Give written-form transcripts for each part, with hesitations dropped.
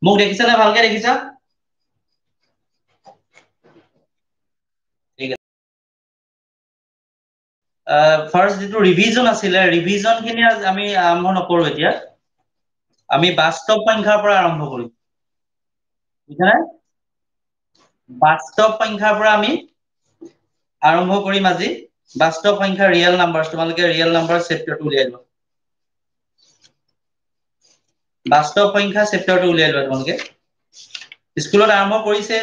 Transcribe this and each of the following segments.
মোক দেখিছা না ভালকে দেখিছা ঠিক আছে ফাৰ্স্ট যেটো ৰিভিজন আছিলে ৰিভিজনখিনি আমি আৰম্ভ নকৰো এতিয়া আমি বাস্তৱ সংখ্যাৰ পৰা আৰম্ভ কৰিম বুজিছানে বাস্তৱ সংখ্যাৰ পৰা আমি আৰম্ভ কৰিম আজি বাস্তৱ সংখ্যা ৰিয়েল নাম্বাৰছ তোমালোকে ৰিয়েল নাম্বাৰ চেপ্টাৰটো উলিয়াই লোৱা বাস্তৱ সংখ্যা চেপ্টাৰটো উলিয়াই লোৱা তোমালোকে স্কুলত আৰম্ভ কৰিছে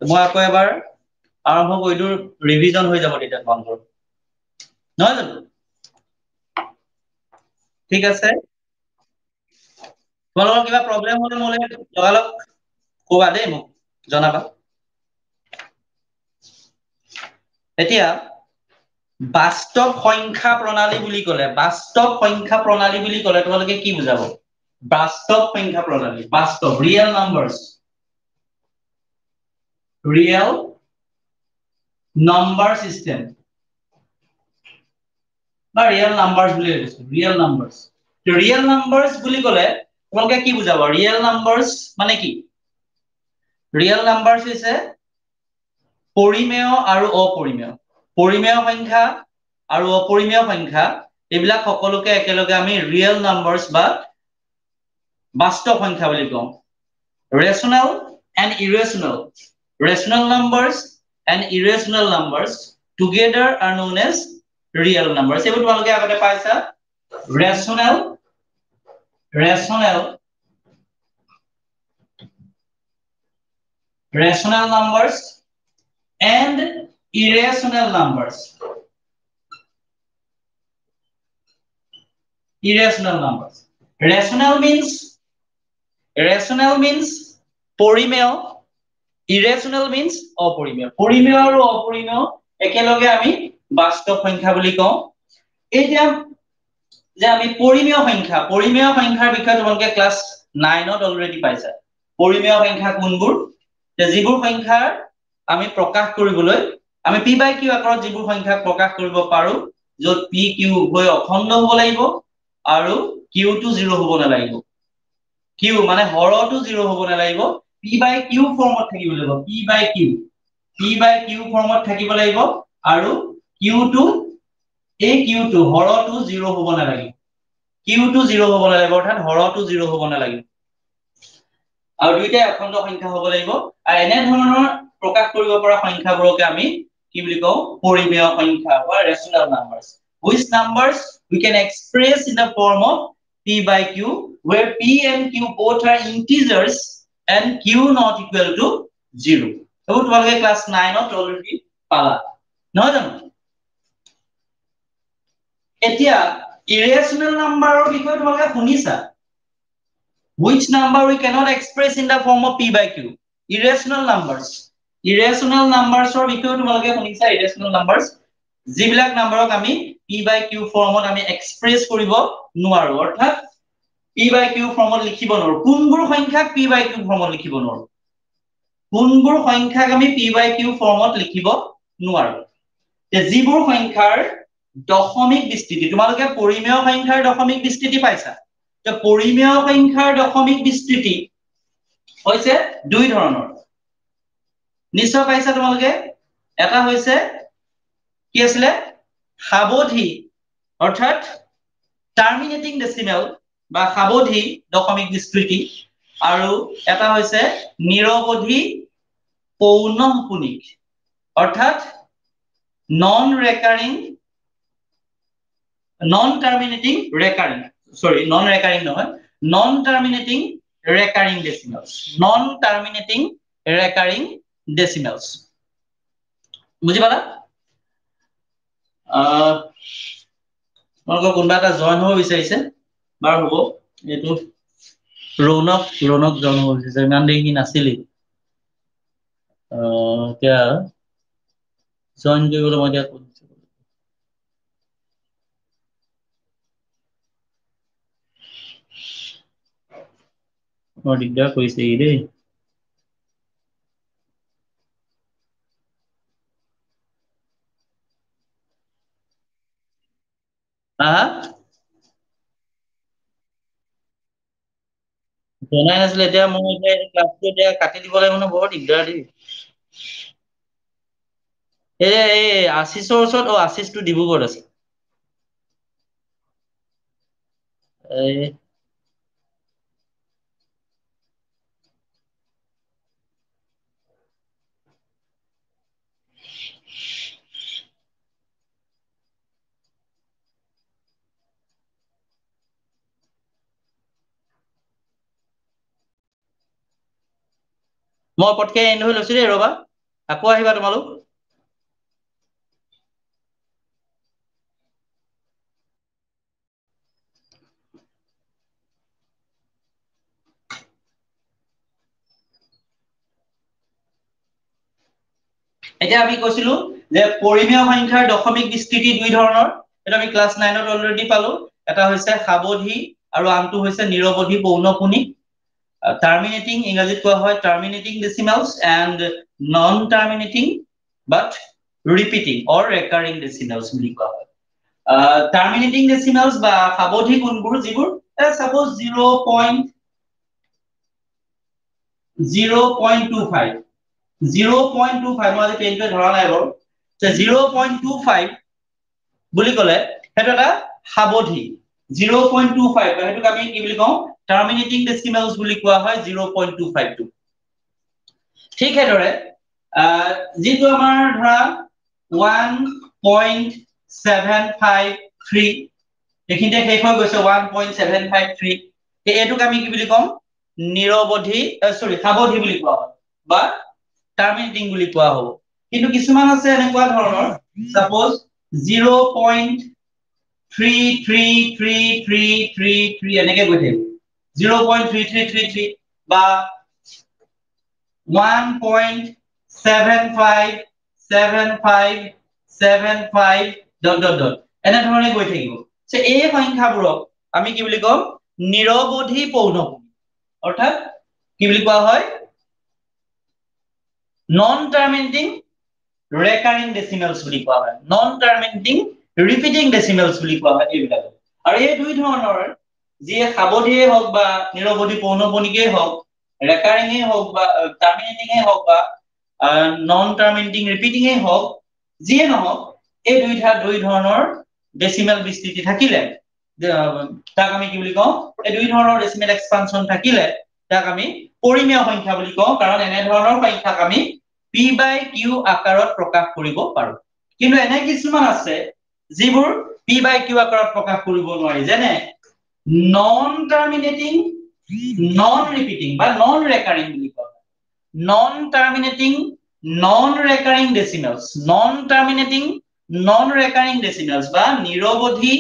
মই আকৌ এবাৰ আৰম্ভ কৰিলো ৰিভিজন হৈ যাব তেতিয়া তোমালোকৰ নহয় জানো ঠিক আছে তোমালোকৰ কিবা প্ৰব্লেম হলে মোলে লগালগ ক'বা দেই মোক জনাবা এতিয়া বাস্তৱ সংখ্যা প্ৰণালী বুলি ক'লে তোমালোকে কি বুজাব বাস্তৱ সংখ্যা প্ৰণালী বাস্তৱ real numbers real number system বা ৰিয়েল নাম্বাৰছ বুলি কৈছো ৰিয়েল নাম্বাৰছ বুলি ক'লে তোমালোকে কি বুজাব ৰিয়েল নাম্বাৰছ মানে কি ৰিয়েল নাম্বাৰছ হৈছে পৰিমেয় আৰু অপৰিমেয় পৰিমেয় সংখ্যা আৰু অপৰিমেয় সংখ্যা এইবিলাক সকলোকে একেলগে আমি ৰিয়েল নাম্বাৰছ বা বাস্তৱ সংখ্যা বুলি কওঁ rational and irrational rational numbers and irrational numbers together are known as real numbers এইবোৰ তোমালোকে আগতে পাইছা rational numbers and irrational numbers rational means পৰিমেয় irrational means অপৰিমেয় পৰিমেয় আৰু অপৰিমেয় একেলগে আমি বাস্তৱ সংখ্যা বুলি কওঁ এতিয়া যে আমি পৰিমেয় সংখ্যাৰ বিষয়ে তোমালোকে ক্লাছ 9ত অলৰেডি পাইছা পৰিমেয় সংখ্যা কোনবোৰ যিবোৰ সংখ্যাৰ আমি প্ৰকাশ কৰিবলৈ আমি p by q আকাৰত যিবোৰ সংখ্যাক প্ৰকাশ কৰিব পাৰো য'ত p q উভয় অখণ্ড হ'ব লাগিব আৰু q টো 0 হ'ব নালাগিব q মানে হৰটো 0 হ'ব নালাগিব p by q ফৰ্মত থাকিব লাগিব p by q ফৰ্মত থাকিব লাগিব আৰু q টো এই q টো হৰটো 0 হ'ব নালাগিব q টো 0 হ'ব নালাগিব অৰ্থাৎ হৰটো 0 হ'ব নালাগিব আৰু দুইটাই অখণ্ড সংখ্যা হ'ব লাগিব আৰু এনে ধৰণৰ প্ৰকাশ কৰিব পৰা সংখ্যাবোৰকে আমি কি বুলি কওঁ পৰিমেয় সংখ্যা বা rational numbers which numbers we can express in the form of p by q where p and q both are integers and q not equal to 0 এইবোৰ তোমালোকে ক্লাছ 9ত অলৰেডি পালা নহয় জানো এতিয়া irrational numberৰ বিষয়ে তোমালোকে শুনিছা which number we cannot express in the form of p by q irrational numbers বিষয়ে তোমালোকে শুনিছা irrational numbers যিবিলাক নম্বৰক আমি p by q ফৰ্মত আমি এক্সপ্ৰেছ কৰিব নোৱাৰো অৰ্থাৎ p by q ফৰ্মত লিখিব নোৱাৰো কোনবোৰ সংখ্যাক p by q ফৰ্মত লিখিব নোৱাৰো কোনবোৰ সংখ্যাক আমি p by q ফৰ্মত লিখিব নোৱাৰো যে যিবোৰ সংখ্যাৰ দশমিক বিস্তৃতি তোমালোকে পৰিমেয় সংখ্যাৰ দশমিক বিস্তৃতি পাইছা যে পৰিমেয় সংখ্যাৰ দশমিক বিস্তৃতি হৈছে দুই ধৰণৰ নিশ্চয় পাইছা তোমালোকে এটা হৈছে কি আছিলে সাৱধী অৰ্থাৎ টাৰ্মিনেটিং ডেসিমেল বা সাৱধী দশমিক বিস্তৃতি আৰু এটা হৈছে নিৰৱধি পৌনঃপুনিক অৰ্থাৎ নন টাৰ্মিনেটিং ৰেকাৰিং নহয় নন টাৰ্মিনেটিং ৰেকাৰিং ডেসিমেলস বুজি পালা তোমালোকৰ কোনোবা এটা জইন হ'ব বিচাৰিছে বাৰু হ'ব এইটো ৰৌনক জইন হ'ব বিচাৰিছে ইমান দেৰি সি নাছিলি এতিয়া জইন কৰিবলৈ মই এতিয়া দিগদাৰ কৰিছে ই দেই জনাই নাছিলে এতিয়া মই এতিয়া ক্লাছটো এতিয়া কাটি দিব লাগিব ন বৰ দিগদাৰ দেই এই আশিষৰ ওচৰত আশিষটো ডিব্ৰুগড়ত আছে এই মই পটকে এণ্ড হৈ লৈছো দেই ৰবা আকৌ আহিবা তোমালোক এতিয়া আমি কৈছিলো যে পৰিমেয় সংখ্যাৰ দশমিক বিস্তৃতি দুই ধৰণৰ এটা আমি ক্লাছ 9ত অলৰেডি পালো এটা হৈছে সাৱধি আৰু আনটো হৈছে নিৰৱধি পৌনঃপুনিক টাৰ্মিনেটিং ইংৰাজীত কোৱা হয় terminating decimals and non terminating but repeating or recurring decimals বুলি কোৱা হয় টাৰ্মিনেটিং ডেচিমেলছ বা সাৱধি গুণবোৰ যিবোৰ সাপোজ 0.25 0.25 মই আজি পেনটোৱে ধৰা নাই বাৰু 0.25 বুলি ক'লে সেইটো এটা সাৱধি 0.25 সেইটোক আমি কি বুলি কওঁ টাৰ্মিনেটিং ডেচিমেলছ বুলি কোৱা হয় 0.25 টো ঠিক সেইদৰে যিটো আমাৰ ধৰা 1.753 এইখিনিতে শেষ হৈ গৈছে 1.753 এইটোক আমি কি বুলি কম নিৰৱধি সাৱধি বুলি কোৱা হয় বা টাৰ্মিনেটিং বুলি কোৱা হ'ব কিন্তু কিছুমান আছে এনেকুৱা ধৰণৰ সাপোজ 0.333333 এনেকে গৈ থাকিব 0.3333 বা 1.757575 ডট ডট ডট এনেধৰণে গৈ থাকিব এই সংখ্যাবোৰক আমি কি বুলি কম নিৰৱধি পৌনঃপুনিক অৰ্থাৎ কি বুলি কোৱা হয় নন টাৰ্মিনেটিং ৰেকাৰিং ডেচিমেলছ বুলি কোৱা হয় নন টাৰ্মিনেটিং ৰিপিটিং ডেচিমেলছ বুলি কোৱা হয় এইবিলাক আৰু এই দুই ধৰণৰ যিয়ে সাৱধিয়ে হওক বা নিৰৱধি পৌনঃপুনিকেই হওক ৰেকাৰিঙে হওক বা টাৰ্মিনেটিঙে হওক বা নন টাৰ্মিনেটিং ৰিপিটিঙে হওক যিয়ে নহওক এই দুই ধৰণৰ ডেচিমেল বিস্তৃতি থাকিলে তাক আমি কি বুলি কওঁ এই দুই ধৰণৰ ডেচিমেল এক্সপানশ্যন থাকিলে তাক আমি পৰিমেয় সংখ্যা বুলি কওঁ কাৰণ এনেধৰণৰ সংখ্যাক আমি পি বাই কিউ আকাৰত প্ৰকাশ কৰিব পাৰো কিন্তু এনে কিছুমান আছে যিবোৰ পি বাই কিউ আকাৰত প্ৰকাশ কৰিব নোৱাৰি যেনে নন টাৰ্মিনেটিং নন ৰিপিটিং বা নন ৰেকাৰিং বুলি কোৱা হয় non terminating non recurring decimals non terminating non recurring decimals বা নিৰৱধি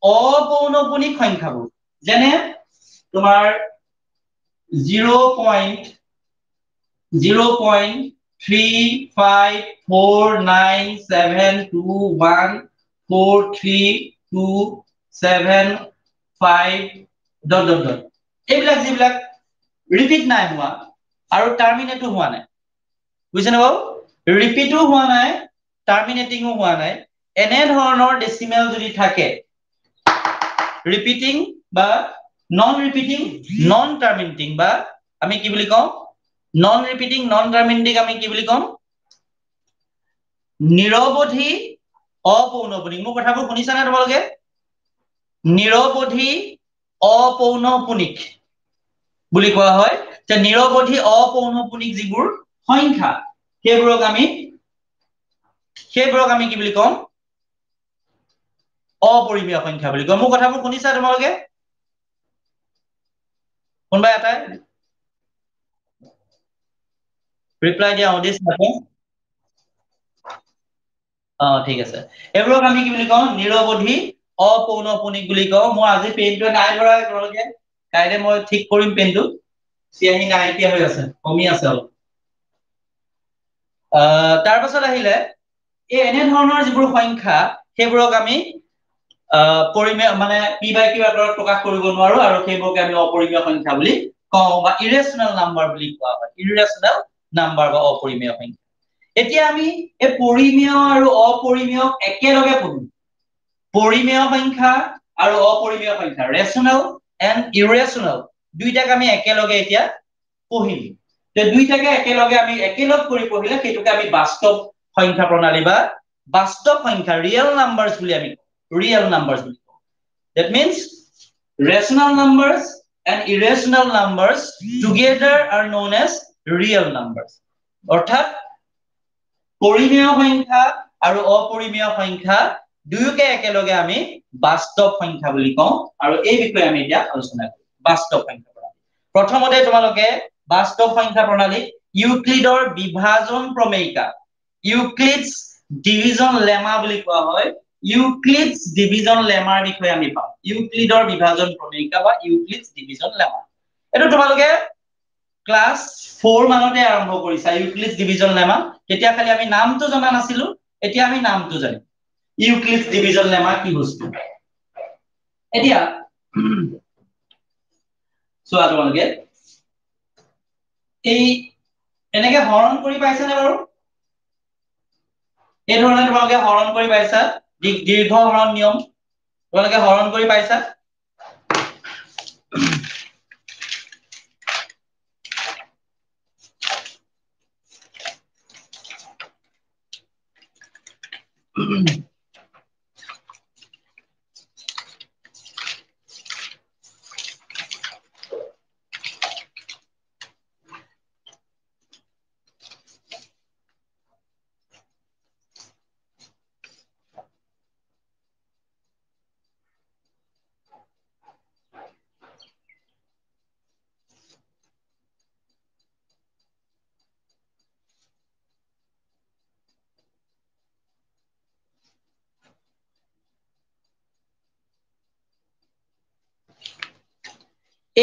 অপৌনঃপুনিক সংখ্যাবোৰ যেনে তোমাৰ 0.354972143275 ডট ডট ডট এইবিলাক যিবিলাক ৰিপিট নাই হোৱা আৰু টাৰ্মিনেটো হোৱা নাই বুজিছেনে বাৰু ৰিপিটো হোৱা নাই টাৰ্মিনেটিঙো হোৱা নাই এনেধৰণৰ ডেচিমেল যদি থাকে ৰিপিটিং বা নন ৰিপিটিং নন টাৰ্মিনেটিং বা আমি কি বুলি কওঁ নন ৰিপিটিং নন টাৰ্মিনেটিং আমি কি বুলি কম নিৰৱধি অপৌনঃপুনিক মোৰ কথাবোৰ শুনিছানে তোমালোকে নিৰৱধি অপৌনঃপুনিক বুলি কোৱা হয় যে নিৰৱধি অপৌনঃপুনিক যিবোৰ সংখ্যা সেইবোৰক আমি কি বুলি কম অপৰিমেয় সংখ্যা বুলি কয় মোৰ কথাবোৰ শুনিছা তোমালোকে কোনোবা এটাই ৰিপ্লাই দিয়া অডিয়েন্স থাকে ঠিক আছে এইবোৰক আমি কি বুলি কওঁ নিৰৱধি অপৌনঃপুনিক বুলি কওঁ মই আজি পেনটো নাই ধৰা তোমালোকে কাইলৈ মই ঠিক কৰিম পেনটো চিয়াহী নাইকিয়া হৈ আছে কমি আছে অলপ তাৰ পাছত আহিলে এই এনেধৰণৰ যিবোৰ সংখ্যা সেইবোৰক আমি পৰিমেয় মানে পি বাই কিউ আকাৰত প্ৰকাশ কৰিব নোৱাৰো আৰু সেইবোৰকে আমি অপৰিমেয় সংখ্যা বুলি কওঁ বা ইৰেচনেল নাম্বাৰ বুলি কোৱা হয় ইৰেচনেল নাম্বাৰ বা অপৰিমেয় সংখ্যা এতিয়া আমি এই পৰিমেয় আৰু অপৰিমেয় একেলগে পঢ়িম পৰিমেয় সংখ্যা আৰু অপৰিমেয় সংখ্যা ৰেচনেল এণ্ড ইৰেচনেল দুইটাক আমি একেলগে এতিয়া পঢ়িম তে দুইটাকে একেলগে আমি একেলগ কৰি পঢ়িলে সেইটোকে আমি বাস্তৱ সংখ্যা প্ৰণালী বা বাস্তৱ সংখ্যা ৰিয়েল নাম্বাৰছ বুলি আমি ৰিয়েল নাম্বাৰছ বুলি কওঁ that means rational numbers and irrational numbers together are known as real numbers অৰ্থাৎ পৰিমেয় সংখ্যা আৰু অপৰিমেয় সংখ্যা দুয়োকে একেলগে আমি বাস্তৱ সংখ্যা বুলি কওঁ আৰু এই বিষয়ে আমি এতিয়া আলোচনা কৰিম বাস্তৱ সংখ্যা প্ৰণালী প্ৰথমতে তোমালোকে বাস্তৱ সংখ্যা প্ৰণালী ইউক্লিডৰ বিভাজন প্ৰমেয়িকা ইউক্লিডছ ডিভিজন লেমা বুলি কোৱা হয় ইউক্লিডছ ডিভিজন লেমাৰ বিষয়ে আমি পাম ইউক্লিডৰ বিভাজন প্ৰমেয়িকা বা ইউক্লিডছ ডিভিজন লেমা এটো তোমালোকে ক্লাস 4 মানতে আৰম্ভ কৰিছা ইউক্লিডছ ডিভিজন লেমা তেতিয়া খালি আমি নামটো জনা নাছিলো এতিয়া আমি নামটো জানিম ইউক্লিডছ ডিভিজন লেমা কি বস্তু এতিয়া চোৱা তোমালোকে এই এনেকে হৰণ কৰি পাইছা নে বাৰু এই ধৰণে তোমালোকে হৰণ কৰি পাইছা দীৰ্ঘ হৰণ নিয়ম তোমালোকে হৰণ কৰি পাইছা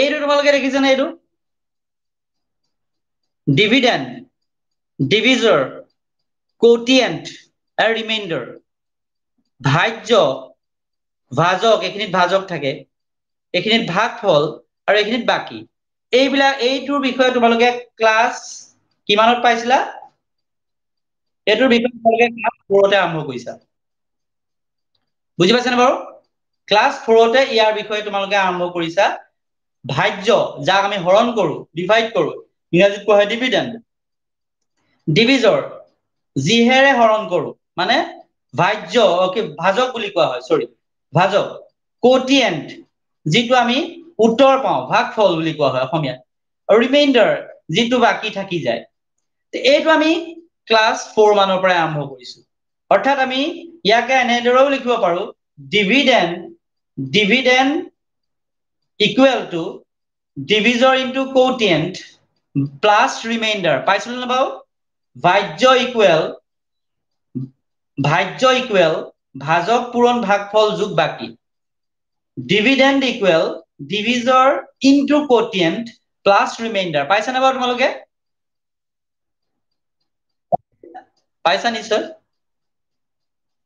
এইটো তোমালোকে দেখিছা না এইটো ডিভিডেন্ড ডিভিজৰ কোটিয়েন্ট আৰু ৰিমাইন্ডাৰ ভাজ্য ভাজক এখিনিত ভাজক থাকে এখিনিত ভাগফল আৰু এখিনিত বাকি এইবিলাক এইটোৰ বিষয়ে তোমালোকে ক্লাস কিমানত পাইছিলা এইটোৰ বিষয়ে তোমালোকে ক্লাস 4তে আৰম্ভ কৰিছা বুজি পাইছানে বাৰু ক্লাস 4তে ইয়াৰ বিষয়ে তোমালোকে আৰম্ভ কৰিছা ভাজ্য যাক আমি হৰণ কৰো ডিভাইড কৰো ইংৰাজীত কোৱা হয় ডিভিডেন্ড ডিভিজৰ যিহেৰে হৰণ কৰো মানে ভাজ্য কি ভাজক বুলি কোৱা হয় সৰি ভাজক কোটিয়েন্ট যিটো আমি উত্তৰ পাওঁ ভাগফল বুলি কোৱা হয় অসমীয়াত আৰু ৰিমাইন্ডাৰ যিটো বাকি থাকি যায় এইটো আমি ক্লাস 4 মানৰ পৰা আৰম্ভ কৰিছো অৰ্থাৎ আমি ইয়াকে এনেদৰেও লিখিব পাৰো dividend equal to divisor into quotient plus remainder পাইছিল না বাও ভাজ্য ইকুৱেল ভাজক পূৰণ ভাগফল যোগ বাকি dividend equal divisor into quotient plus remainder পাইছা না বাৰু তোমালোকে পাইছা নিশ্চয়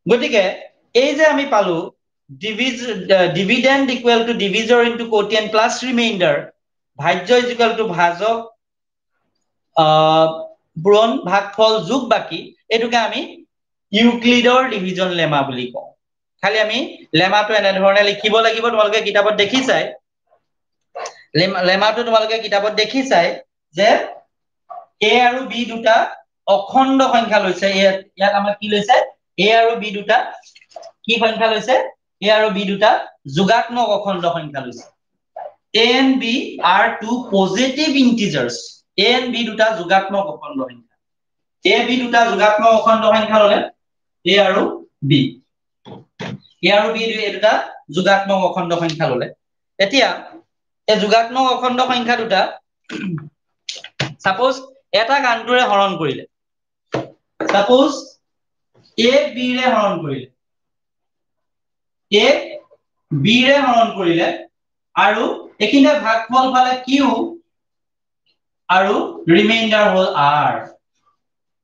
গতিকে এই যে আমি পালো dividend equal to divisor into quotient plus remainder ভাজ্য is equal to ভাজক পূৰণ ভাগফল যোগ বাকি এটোকে আমি ইউক্লিডৰ ডিভিজন লেমা বুলি কওঁ খালি আমি লেমাটো এনে ধৰণে লিখিব লাগিব তোমালোকে কিতাপত দেখিছাই লেমাটো তোমালোকে কিতাপত দেখিছাই যে a আৰু b দুটা অখণ্ড সংখ্যা লৈছে ইয়াত আমাৰ কি লৈছে a আৰু b দুটা কি সংখ্যা লৈছে a আৰু b দুটা যোগাত্মক অখণ্ড সংখ্যা লৈছে a and b are two positive integers a and b দুটা যোগাত্মক অখণ্ড সংখ্যা a b দুটা যোগাত্মক অখণ্ড সংখ্যা ললে a আৰু b দুটা যোগাত্মক অখণ্ড সংখ্যা ললে এতিয়া এই যোগাত্মক অখণ্ড সংখ্যা দুটা সাপোজ এটা গানটোৰে হৰণ কৰিলে সাপোজ a b ৰে হৰণ কৰিলে a b ৰে হৰণ কৰিলে আৰু এখিনিতে ভাগফল পালে q আৰু ৰিমাইন্ডাৰ হল r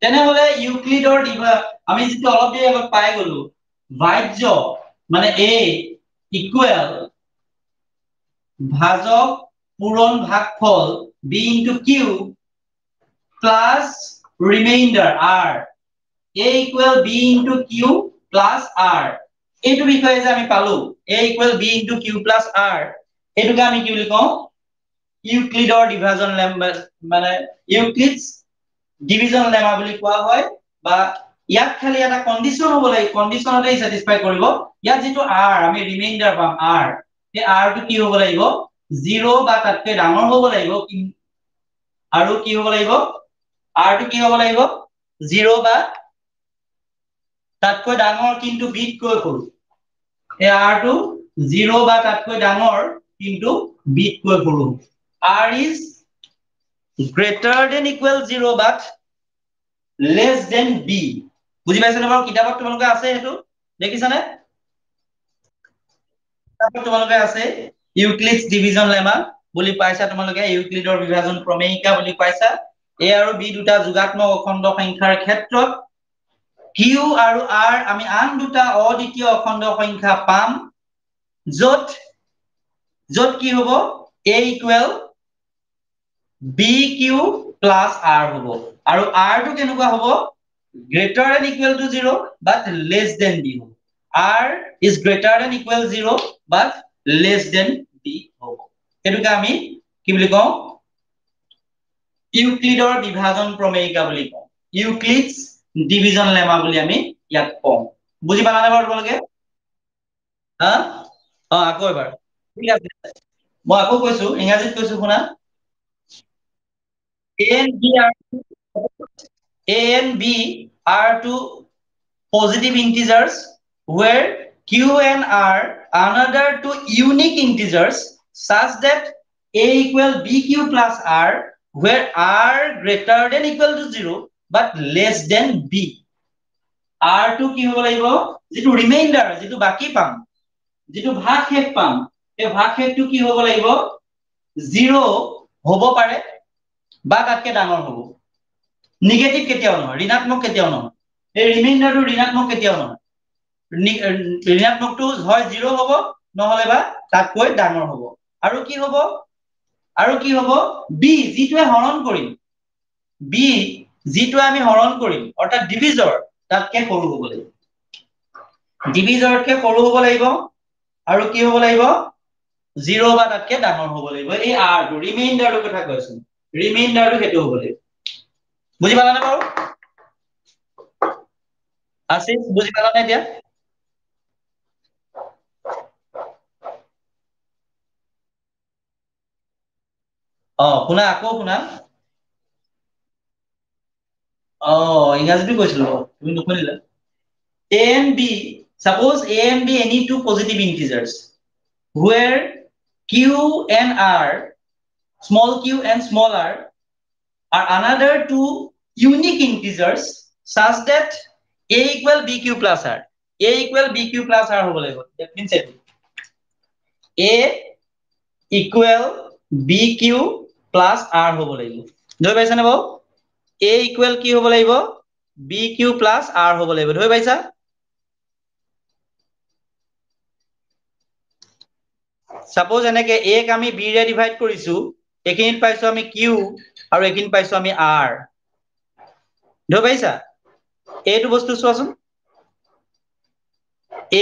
তেনেহলে ইউক্লিডৰ আমি যেটো অলপ দেৰি আগত পাই গলো ভাজ্য মানে a ইকুৱেল ভাজক পূৰণ ভাগফল b into q plus remainder r a equal b into q plus r এইটো বিষয়ে যে আমি পালো a equal b into q plus r এটোকে আমি কি বুলি কওঁ ইউক্লিডৰ ডিভিজন লেমা মানে ইউক্লিডছ ডিভিজন লেমা বুলি কোৱা হয় বা ইয়াত খালি এটা কন্ডিশন হ'ব লাগে কন্ডিশনতে স্যাটিসফাই কৰিব ইয়াত যেটো r আমি ৰিমাইন্ডাৰ পাম r এই r টো কি হ'ব লাগিব 0 বা তাতকৈ ডাঙৰ হ'ব লাগিব আৰু কি হ'ব লাগিব r টো কি হ'ব লাগিব 0 বা তাতকৈ ডাঙৰ কিন্তু b তকৈ সৰু এই r টো 0 বা তাতকৈ ডাঙৰ কিন্তু b তকৈ সৰু r is greater than equal 0 but less than b বুজি পাইছানে বাৰু কিতাপত তোমালোকে আছে হেতু দেখিছানে কিতাপত তোমালোকে আছে ইউক্লিডছ ডিভিজন লেমা বুলি পাইছা তোমালোকে ইউক্লিডৰ বিভাজন প্ৰমেয়িকা বুলি পাইছা a আৰু b দুটা যোগাত্মক অখণ্ড সংখ্যাৰ ক্ষেত্ৰত q আৰু r আমি আন দুটা অদ্বিতীয় অখণ্ড সংখ্যা পাম যত কি হ'ব a equal bq plus r হ'ব আৰু r টো কেনেকুৱা হ'ব greater than equal to 0 but less than b হ'ব r is greater than equal 0 but less than b হ'ব এটুকে আমি কি বুলি কওঁ ইউক্লিডৰ বিভাজন প্ৰমেয়িকা বুলি কওঁ ইউক্লিডছ ডিভিজন লেমা বুলি আমি ইয়াক কওঁ বুজি পালানে বাৰু তোমালোকে হা আকৌ এবাৰ ঠিক আছে মই আকৌ কৈছো ইংৰাজীত কৈছো শুনা a and b are two positive integers where q and r another two unique integers such that a equal bq plus r where r greater than equal to 0 but less than b r টো কি হ'ব লাগিব যেটো reminder যেটো বাকি পাম যেটো ভাগশেষ পাম এই ভাগশেষটো কি হ'ব লাগিব 0 হ'ব পাৰে বা তাতকৈ ডাঙৰ হ'ব নিগেটিভ কেতিয়াও নহয় ঋণাত্মক কেতিয়াও নহয় এই ৰিমাইন্ডাৰটো ঋণাত্মক কেতিয়াও নহয় ঋণাত্মকটো হয় 0 হ'ব নহলে বা তাতকৈ ডাঙৰ হ'ব আৰু কি হ'ব b যিটোৱে হৰণ কৰিম b যিটোৱে আমি হৰণ কৰিম অৰ্থাৎ ডিভিজৰ তাতকৈ সৰু হ'ব লাগিব ডিভিজৰতকৈ সৰু হ'ব লাগিব আৰু কি হ'ব লাগিব 0 বা তাতকৈ ডাঙৰ হ'ব লাগিব এই r টো ৰিমাইন্ডাৰটোৰ কথা কৈছো ৰিমাইন্ডাৰটো হেতু হ'ব লাগিব বুজি পালানে বাৰু আছে বুজি পালানে এতিয়া শুনা আকৌ শুনা ইংৰাজীটো কৈছিলো তুমি নুশুনিলা a and b suppose a and b any two positive integers where q and r small q and small r are another two unique integers such that a equal bq plus r a equal bq plus r হ'ব লাগিব that means a equal bq plus r হ'ব লাগিব ধৰি পাইছানে বাৰু a equal কি হ'ব লাগিব bq plus r হ'ব লাগিব ধৰি পাইছা সাপোজ এনেকে a ক আমি b ৰে ডিভাইড কৰিছো এখিনিত পাইছো আমি q আৰু এখিনিত পাইছো আমি r ধৰি পাইছা এইটো বস্তু চোৱাচোন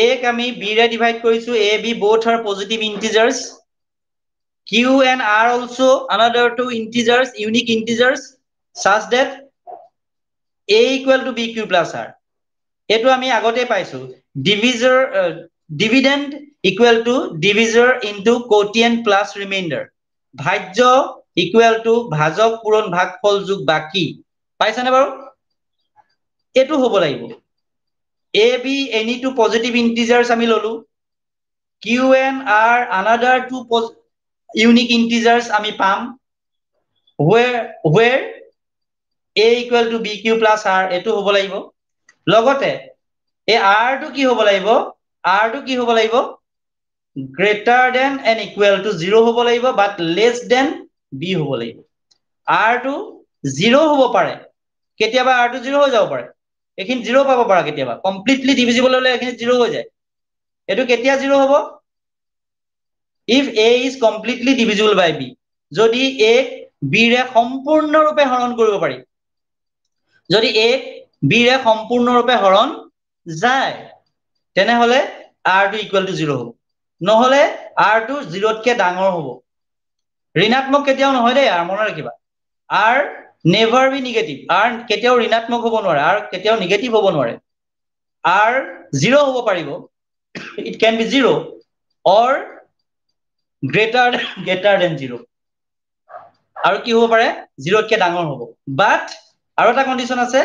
a ক আমি b ৰে ডিভাইড কৰিছো a b both are positive integers q and r also another two integers unique integers such that a equal to bq plus r এইটো আমি আগতে পাইছো divisor dividend equal to divisor into quotient plus remainder ভাজ্য equal to ভাজক পূৰণ ভাগফল যোগ বাকি পাইছানে বাৰু এইটো হ'ব লাগিব a b any two positive integers আমি ললো q and r another two unique integers আমি পাম where a equal to bq plus r এইটো হ'ব লাগিব লগতে এই r টো কি হ'ব লাগিব r টো কি হ'ব লাগিব greater than and equal to 0 হ'ব লাগিব but less than b হ'ব লাগিব r টো 0 হ'ব পাৰে কেতিয়াবা r টো 0 হৈ যাব পাৰে এখিনি 0 পাব পাৰা কেতিয়াবা কমপ্লিটলি ডিভিজিবল হলে এখিনি 0 হৈ যায় এটো কেতিয়া 0 হ'ব if a is completely divisible by b যদি a b ৰে সম্পূৰ্ণৰূপে হৰণ কৰিব পাৰি যদি a b ৰে সম্পূৰ্ণৰূপে হৰণ যায় তেনেহলে r টো ইকুৱেল টু 0 হ'ব নহলে r টো 0 তকৈ ডাঙৰ হ'ব ঋণাত্মক কেতিয়াও নহয় দেই আৰ মনে ৰাখিবা আৰ নেভাৰ বি নেগেটিভ আৰ কেতিয়াও ঋণাত্মক হব নোৱাৰে আৰ কেতিয়াও নেগেটিভ হব নোৱাৰে আৰ জিৰো হব পাৰিব it can be zero or greater than zero আৰ কি হব পাৰে জিৰোতকে ডাঙৰ হব বাট আৰু এটা কন্ডিশন আছে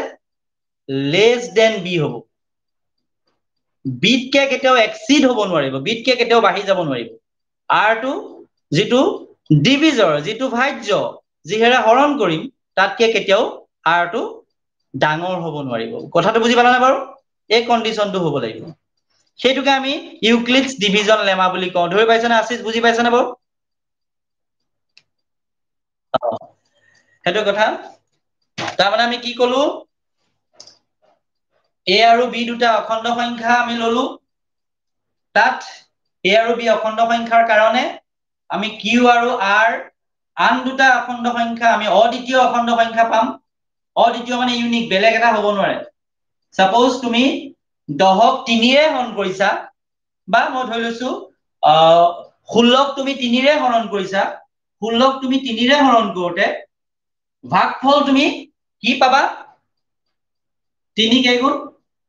লেস দেন বি হব বিটকে কেতিয়াও এক্সিড হব নোৱাৰিব বিটকে কেতিয়াও বাঢ়ি যাব নোৱাৰিব আৰটো যেটো ডিভিজৰ যেটো ভাজ্য যিহেৰে হৰণ কৰিম তাতকে কেতিয়াও আৰটো ডাঙৰ হব নোৱাৰিব কথাটো বুজি পালানে বাৰু এই কন্ডিশনটো হ'ব লাগিব সেইটোকে আমি ইউক্লিডছ ডিভিজন লেমা বুলি কওঁ ধৰি পাইছনে আশিস বুজি পাইছনে বাৰু সেইটো কথা তাৰমানে আমি কি কলো এ আৰু বি দুটা অখণ্ড সংখ্যা আমি ললো তাত এ আৰু বি অখণ্ড সংখ্যাৰ কাৰণে আমি কিউ আৰু আৰ আন দুটা অখণ্ড সংখ্যা আমি অদ্বিতীয় অখণ্ড সংখ্যা পাম অদ্বিতীয় মানে ইউনিক বেলেগ এটা হ'ব নোৱাৰে সাপোজ তুমি 10ক 3ৰে হৰণ কৰিছা বা মই ধৰি লৈছো 16ক তুমি 3ৰে হৰণ কৰিছা 16ক তুমি 3ৰে হৰণ কৰোতে ভাগফল তুমি কি পাবা 3 কেইগুণ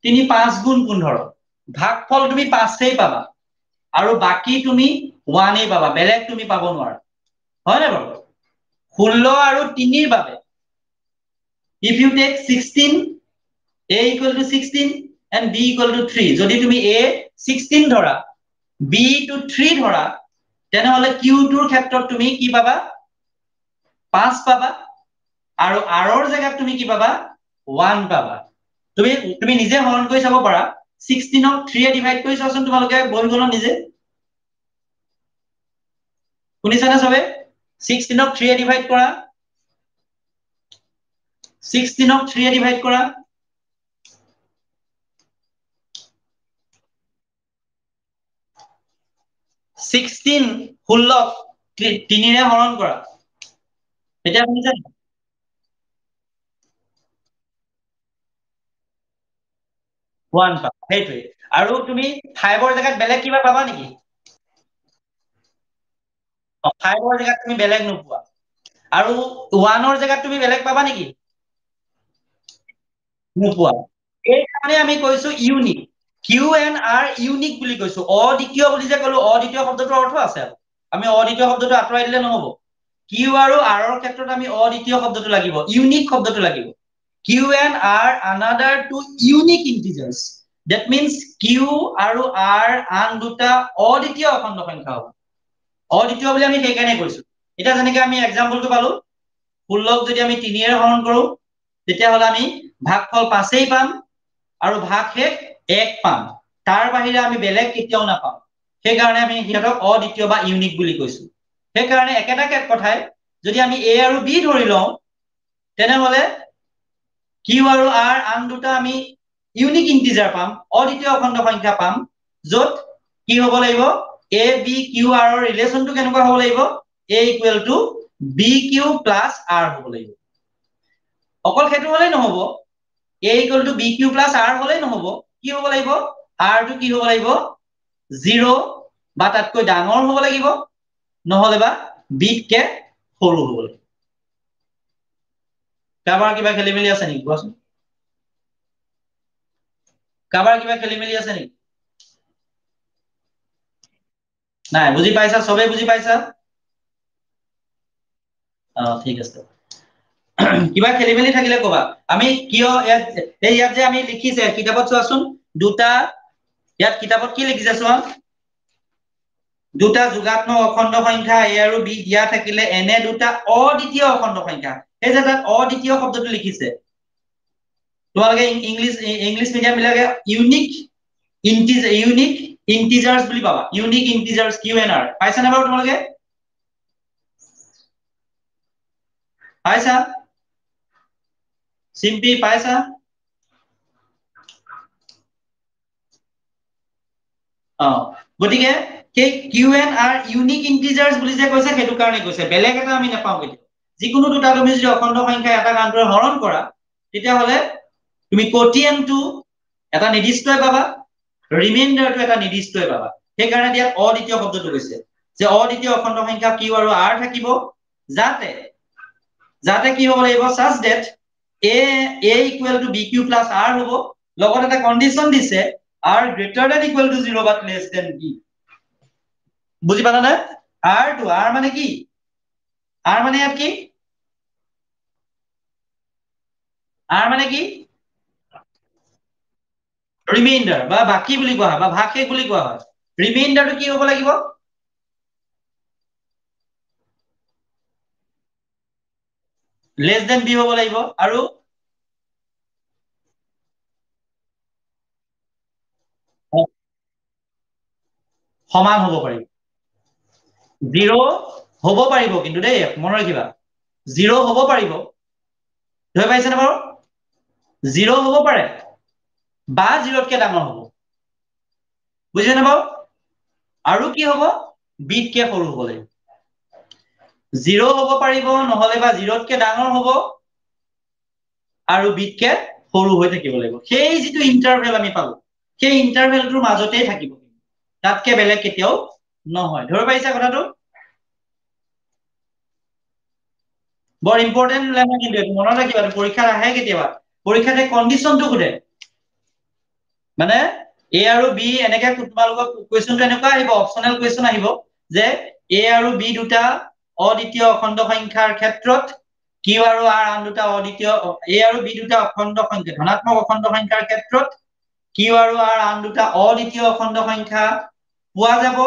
3 5 গুণ 15 ভাগফল তুমি 5এই পাবা আৰু বাকি তুমি 1এই পাবা বেলেগ তুমি পাব নোৱাৰা হয় না বাৰু 16 আৰু 3ৰ বাবে if you take 16 a equal to 16 and b equal to 3 যদি তুমি a 16 ধৰা b to 3 ধৰা তেনেহলে q টোৰ ক্ষেত্ৰত তুমি কি পাবা 5 পাবা আৰু r ৰ জায়গাত তুমি কি পাবা 1 পাবা তুমি নিজে হৰণ কৰি চাব পাৰা 16ক 3 এ ডিভাইড কৰি চাওচোন তোমালোকে বহিখনত নিজে শুনিছানে সবে 16ক 3 এ ডিভাইড কৰা 16ক 3 এ ডিভাইড কৰা 16 16ক 3ৰে হৰণ কৰা এতিয়া শুনিছা 1 পাবা সেইটোৱে আৰু তুমি 5ৰ জায়গাত বেলেগ কিবা পাবা নেকি 5ৰ জায়গাত তুমি বেলেগ নোপোৱা আৰু 1ৰ জায়গাত তুমি বেলেগ পাবা নেকি নোপোৱা এই কাৰণে আমি কৈছো ইউনিক কিউ এন আৰ ইউনিক বুলি কৈছো অদ্বিতীয় বুলি যে কলো অদ্বিতীয় শব্দটোৰ অৰ্থ আছে আমি অদ্বিতীয় শব্দটো আঁতৰাই দিলে নহব কিউ আৰু আৰৰ ক্ষেত্ৰত আমি অদ্বিতীয় শব্দটো লাগিব ইউনিক শব্দটো লাগিব q N r another two unique integers that means q আৰু আৰ আন দুটা অদ্বিতীয় অখণ্ড সংখ্যা হ'ব অদ্বিতীয় বুলি আমি সেইকাৰণে কৈছো এতিয়া যেনেকে আমি এক্সাম্পলটো পালো 16ক যদি আমি 3ৰে হৰণ কৰো তেতিয়াহ'লে আমি ভাগফল 5এই পাম আৰু ভাগ শেষ 1 পাম তাৰ বাহিৰে আমি বেলেগ কেতিয়াও নাপাম সেইকাৰণে আমি সিহঁতক অদ্বিতীয় বা ইউনিক বুলি কৈছো সেইকাৰণে একেটা কথাই যদি আমি এ আৰু বি ধৰি লওঁ তেনেহ'লে কিউ আৰু আৰ আন দুটা আমি ইউনিক ইন্টিজাৰ পাম অদ্বিতীয় অখণ্ড সংখ্যা পাম য'ত কি হ'ব লাগিব এ বি কিউ আৰ ৰ ৰিলেশ্যনটো কেনেকুৱা হ'ব লাগিব a equal to b q plus r হ'ব লাগিব অকল সেইটো হলেই নহব a equal to bq plus r হলেই নহব কি হ'ব লাগিব r টো কি হ'ব লাগিব 0 বা তাতকৈ ডাঙৰ হ'ব লাগিব নহলে বা বিতকে সৰু হ'ব লাগিব কাবাৰ কিবা খেলি মেলি আছে নেকি কোৱাচোন কাবাৰ কিবা খেলি মেলি আছে নেকি নাই বুজি পাইছা সবে বুজি পাইছা ঠিক আছে কিবা খেলি মেলি থাকিলে কবা আমি কিয় ইয়াত যে আমি লিখিছে কিতাপত চোৱাচোন দুটা ইয়াত কিতাপত কি লিখিছে চোৱা দুটা যোগাত্মক অখণ্ড সংখ্যা a আৰু b দিয়া থাকিলে এনে দুটা অদ্বিতীয় অখণ্ড সংখ্যা এই যে তাত অদ্বিতীয় শব্দটো লিখিছে তোমালোকে ইংলিছ মিডিয়াম বিলাকে ইউনিক ইন্টিজাৰ্স বুলি পাবা ইউনিক ইন্টিজাৰ্স কিউ এন আৰ পাইছানে বাৰু তোমালোকে পাইছা চিম্পি পাইছা গতিকে সেই কিউ এন আৰ ইউনিক ইন্টিজাৰ্স বুলি যে কৈছে সেইটো কাৰণে কৈছে বেলেগ এটা আমি নাপাওঁ কিন্তু যিকোনো দুটা তুমি যদি অখণ্ড সংখ্যা এটা আনটোৰে হৰণ কৰা তেতিয়াহ'লে তুমি কোটিয়েণ্টটো এটা নিৰ্দিষ্টই পাবা ৰিমাইণ্ডাৰটো এটা নিৰ্দিষ্টই পাবা সেইকাৰণে ইয়াত অদ্বিতীয় শব্দটো কৈছে যে অদ্বিতীয় অখণ্ড সংখ্যা কিউ আৰু আৰ থাকিব যাতে যাতে কি হ'ব লাগিব such that a equal to bq plus r হ'ব লগত এটা কন্ডিশন দিছে r greater than equal to 0 but less than b বুজি পালা না r মানে কি r মানে ইয়াত কি r মানে কি ৰিমাইণ্ডাৰ বা বাকী বুলি কোৱা হয় বা ভাগশেষ বুলি কোৱা হয় ৰিমাইণ্ডাৰটো কি হ'ব লাগিব লেছ দেন বি হ'ব লাগিব আৰু সমান হ'ব পাৰিব 0 হ'ব পাৰিব কিন্তু দেই মনত ৰাখিবা 0 হ'ব পাৰিব ধৰি পাইছেনে বাৰু 0 হ'ব পাৰে বা 0তকে ডাঙৰ হ'ব বুজিছেনে বাৰু আৰু কি হ'ব বিতকে সৰু হ'ব লাগিব 0 হ'ব পাৰিব নহলে বা 0তকে ডাঙৰ হ'ব আৰু বিতকে সৰু হৈ থাকিব লাগিব সেই যিটো ইন্টাৰভেল আমি পালো সেই ইন্টাৰভেলটোৰ মাজতেই থাকিব তাতকে বেলেগ কেতিয়াও নহয় ধৰি পাইছা কথাটো বৰ ইম্পৰ্টেন্ট লেমা কিন্তু এইটো মনত ৰাখিবা পৰীক্ষাত আহে কেতিয়াবা পৰীক্ষাতে কণ্ডিশ্যনটো সোধে মানে এ আৰু বি এনেকে তোমালোকৰ কুৱেশ্যনটো এনেকুৱা আহিব অপচনেল কুৱেশ্যন আহিব যে এ আৰু বি দুটা অদ্বিতীয় অখণ্ড সংখ্যাৰ ক্ষেত্ৰত কিউ আৰু আৰ আন দুটা অদ্বিতীয় এ আৰু বি দুটা অখণ্ড সংখ্যা ধনাত্মক অখণ্ড সংখ্যাৰ ক্ষেত্ৰত কিউ আৰু আৰ আন দুটা অদ্বিতীয় অখণ্ড সংখ্যা পোৱা যাব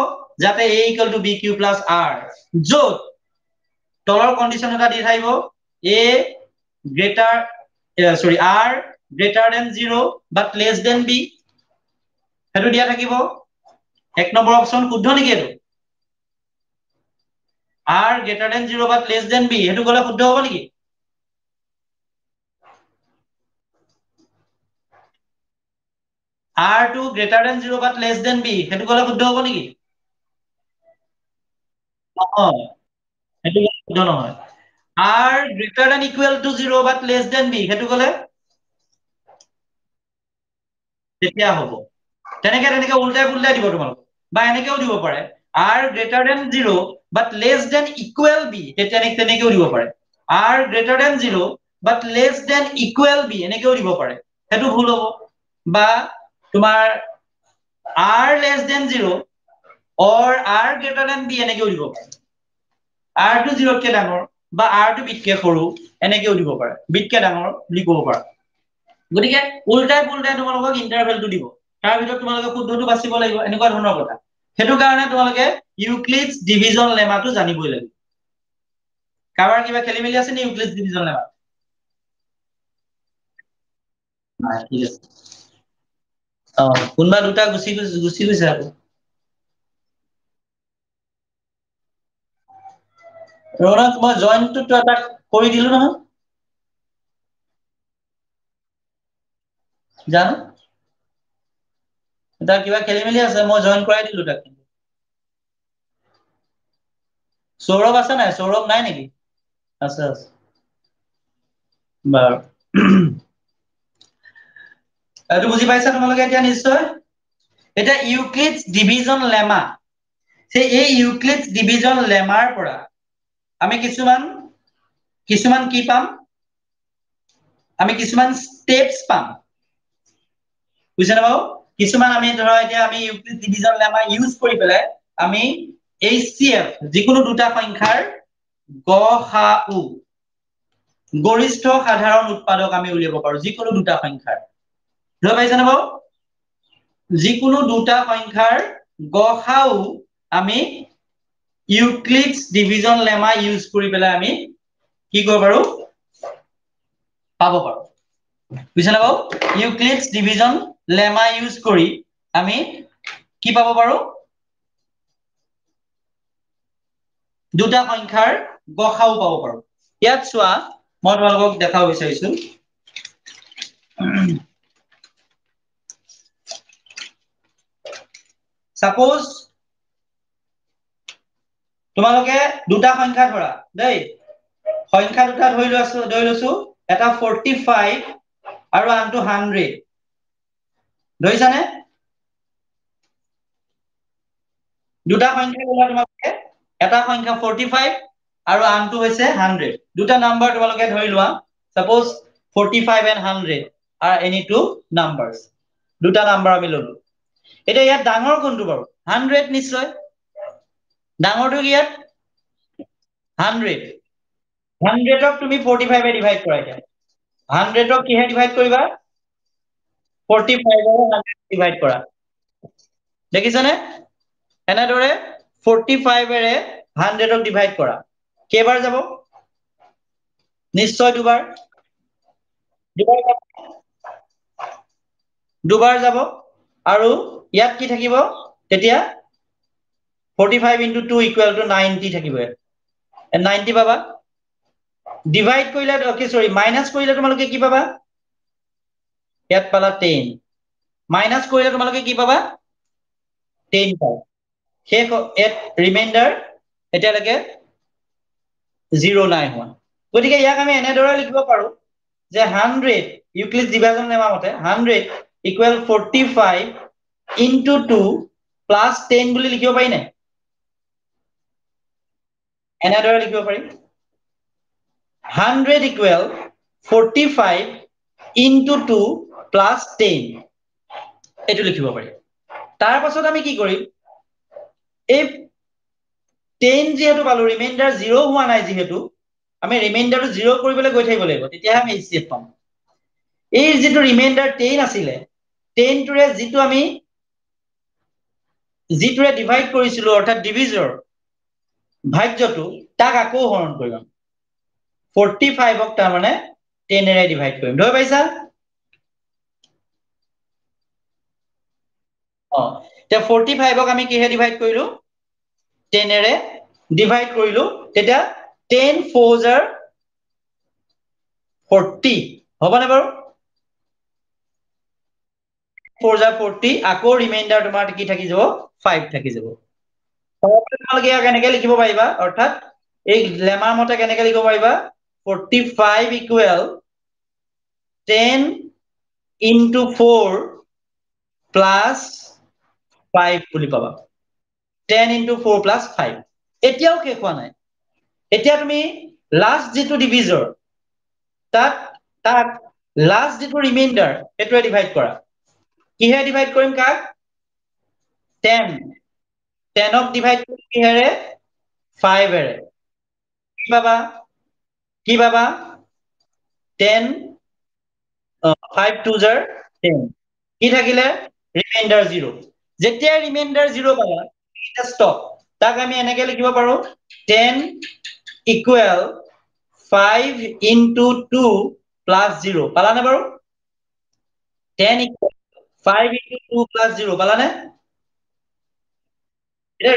যাতে a equal to b q plus r য'ত তলৰ কণ্ডিশ্যন এটা দি থাকিব a greater r greater than 0 but less than B সেইটো দিয়া থাকিব এক নম্বৰ অপশ্যন শুদ্ধ নেকি এইটো r greater than 0 but less than B সেইটো গ'লে শুদ্ধ হ'ব নেকি r two greater than 0 but less than B সেইটো গ'লে শুদ্ধ হ'ব নেকি নহয় সেইটো শুদ্ধ নহয় r greater than equal to 0 but less than B সেইটো গ'লে তেতিয়া হ'ব তেনেকে উল্টাই পুল্টাই দিব তোমালোক বা এনেকেও দিব পাৰে R greater than 0 but less than equal B তেনেকেও দিব পাৰে R greater than 0 but less than equal B এনেকেও দিব পাৰে সেইটো ভুল হ'ব বা তোমাৰ আৰ লেছ দেন 0 অৰ আৰ গ্ৰেটাৰ দেন বি এনেকেও দিব পাৰে আৰ টো 0তকে ডাঙৰ বা আৰ টো বিতকে সৰু এনেকেও দিব পাৰে বিতকে ডাঙৰ বুলি ক'ব পাৰা গতিকে উল্টাই পুল্টাই তোমালোকক ইণ্টাৰভেলটো দিব তাৰ ভিতৰত তোমালোকে শুদ্ধটো বাচিব লাগিব এনেকুৱা ধৰণৰ কথা সেইটো কাৰণে তোমালোকে ইউক্লিডছ ডিভিজন লেমাটো জানিবই লাগিব কাৰোবাৰ কিবা খেলি মেলি আছে নি ইউক্লিডছ ডিভিজন লেমা নাই ঠিক আছে অ কোনোবা দুটা গুচি গৈছে আকৌ ৰৌনক মই জইনটো এটা কৰি দিলো নহয় জানো তাৰ কিবা খেলি মেলি আছে মই জইন কৰাই দিলো তাক সৌৰভ আছে নাই সৌৰভ নাই নেকি আছে আছে বাৰু এইটো বুজি পাইছা তোমালোকে এতিয়া নিশ্চয় এতিয়া ইউক্লিডছ ডিভিজন লেমা সেই এই ইউক্লিডছ ডিভিজন লেমাৰ পৰা আমি কিছুমান কি পাম আমি কিছুমান ষ্টেপছ পাম বুজিছেনে বাৰু কিছুমান আমি ধৰা এতিয়া আমি ইউক্লিডছ ডিভিজন লেমা ইউজ কৰি পেলাই আমি HCF যিকোনো দুটা সংখ্যাৰ গসাউ গৰিষ্ঠ সাধাৰণ উৎপাদক আমি উলিয়াব পাৰো যিকোনো দুটা সংখ্যাৰ ধৰি পাইছেনে বাৰু যিকোনো দুটা সংখ্যাৰ গসাউ আমি ইউক্লিডছ ডিভিজন লেমা ইউজ কৰি পেলাই আমি কি কৰিব পাৰো পাব পাৰো বুজিছেনে বাৰু ইউক্লিডছ ডিভিজন লেমা ইউজ কৰি আমি কি পাব পাৰো দুটা সংখ্যাৰ গসাউ পাব পাৰো ইয়াত চোৱা মই তোমালোকক দেখাব বিচাৰিছো সাপোজ তোমালোকে দুটা সংখ্যা ধৰা দেই সংখ্যা দুটা ধৰি লৈছো এটা 45 আৰু আনটো 100 ধৰিছানে দুটা সংখ্যা ক'লা তোমালোকে এটা সংখ্যা 45 আৰু আনটো হৈছে 100 দুটা নাম্বাৰ তোমালোকে ধৰি লোৱা suppose 45 and 100 are any two numbers দুটা নাম্বাৰ আমি ললো এতিয়া ইয়াত ডাঙৰ কোনটো বাৰু 100 নিশ্চয় ডাঙৰটো ইয়াত 100 100ক তুমি 45 এ ডিভাইড কৰা এতিয়া 100ক কিহে ডিভাইড কৰিবা 45 এৰে 100 ডিভাইড কৰা দেখিছানে এনেদৰে 45 এৰে 100ক ডিভাইড কৰা কেইবাৰ যাব নিশ্চয় দুবাৰ দুবাৰ যাব আৰু ইয়াত কি থাকিব তেতিয়া 45 into 2 equal to 90 থাকিব 90 পাবা ডিভাইড কৰিলে কি সৰি মাইনাস কৰিলে তোমালোকে কি পাবা ইয়াত পালা 10 মাইনাস কৰিলে তোমালোকে কি পাবা 10 পাবা শেষ এট ৰিমাইন্ডাৰ এতিয়ালৈকে 0 নাই হোৱা গতিকে ইয়াক আমি এনেদৰে লিখিব পাৰো যে 100 ইউক্লিড ডিভিজন লেমা মতে 100 equal 45 into 2 plus 10 বুলি লিখিব পাৰি নাই এনেদৰে লিখিব পাৰি 100 equal 45 into 2 plus 10 এইটো লিখিব পাৰি তাৰ পাছত আমি কি কৰিম এই 10 যেহেতু পালো ৰিমাইন্ডাৰ 0 হোৱা নাই যেহেতু আমি ৰিমাইন্ডাৰটো 0 কৰিবলৈ গৈ থাকিব লাগিব তেতিয়াহে আমি HCF পাম এই যেটো ৰিমাইন্ডাৰ 10 আছিলে 10 টুৰে যেটো আমি যেটোৰে ডিভাইড কৰিছিলো অৰ্থাৎ ডিভিজৰ ভাজ্যটো তাক আকৌ হৰণ কৰিম 45ক তাৰ মানে 10 এৰে ডিভাইড কৰিম ধৰি পাইছা তে 45ক আমি কিহে ডিভাইড কৰিলো 10 এৰে ডিভাইড কৰিলো তেতিয়া 10 4s are 40 হবনে বাৰু 4s are 40 আকৌ ৰিমাইন্ডাৰ তোমাৰ কি থাকি যাব 5 থাকি যাব তোমালোকে কেনেকৈ লিখিব পাৰিবা অৰ্থাৎ এই লেমাৰ মতে কেনেকৈ লিখিব পাৰিবা 45 equal 10 into 4 plus 5 বুলি পাবা 10 into 4 plus 5 এতিয়াও শেষ হোৱা নাই এতিয়া তুমি লাষ্ট যেটো ডিভিজৰ তাক লাষ্ট যেটো ৰিমাইন্ডাৰ এটোৱে ডিভাইড কৰা কিহে ডিভাইড কৰিম কাক 10 10ক ডিভাইড কৰিম কিহেৰে 5 এৰে কি পাবা 10 5 2s are 10 কি থাকিলে ৰিমাইন্ডাৰ 0 যেতিয়া ৰিমাইন্ডাৰ 0 পাবা এটা ষ্টপ তাক আমি এনেকৈ লিখিব পাৰো 10 equal 5 into 2 plus 0 পালানে বাৰু 10 equal 5 into 2 plus 0 পালানে এটা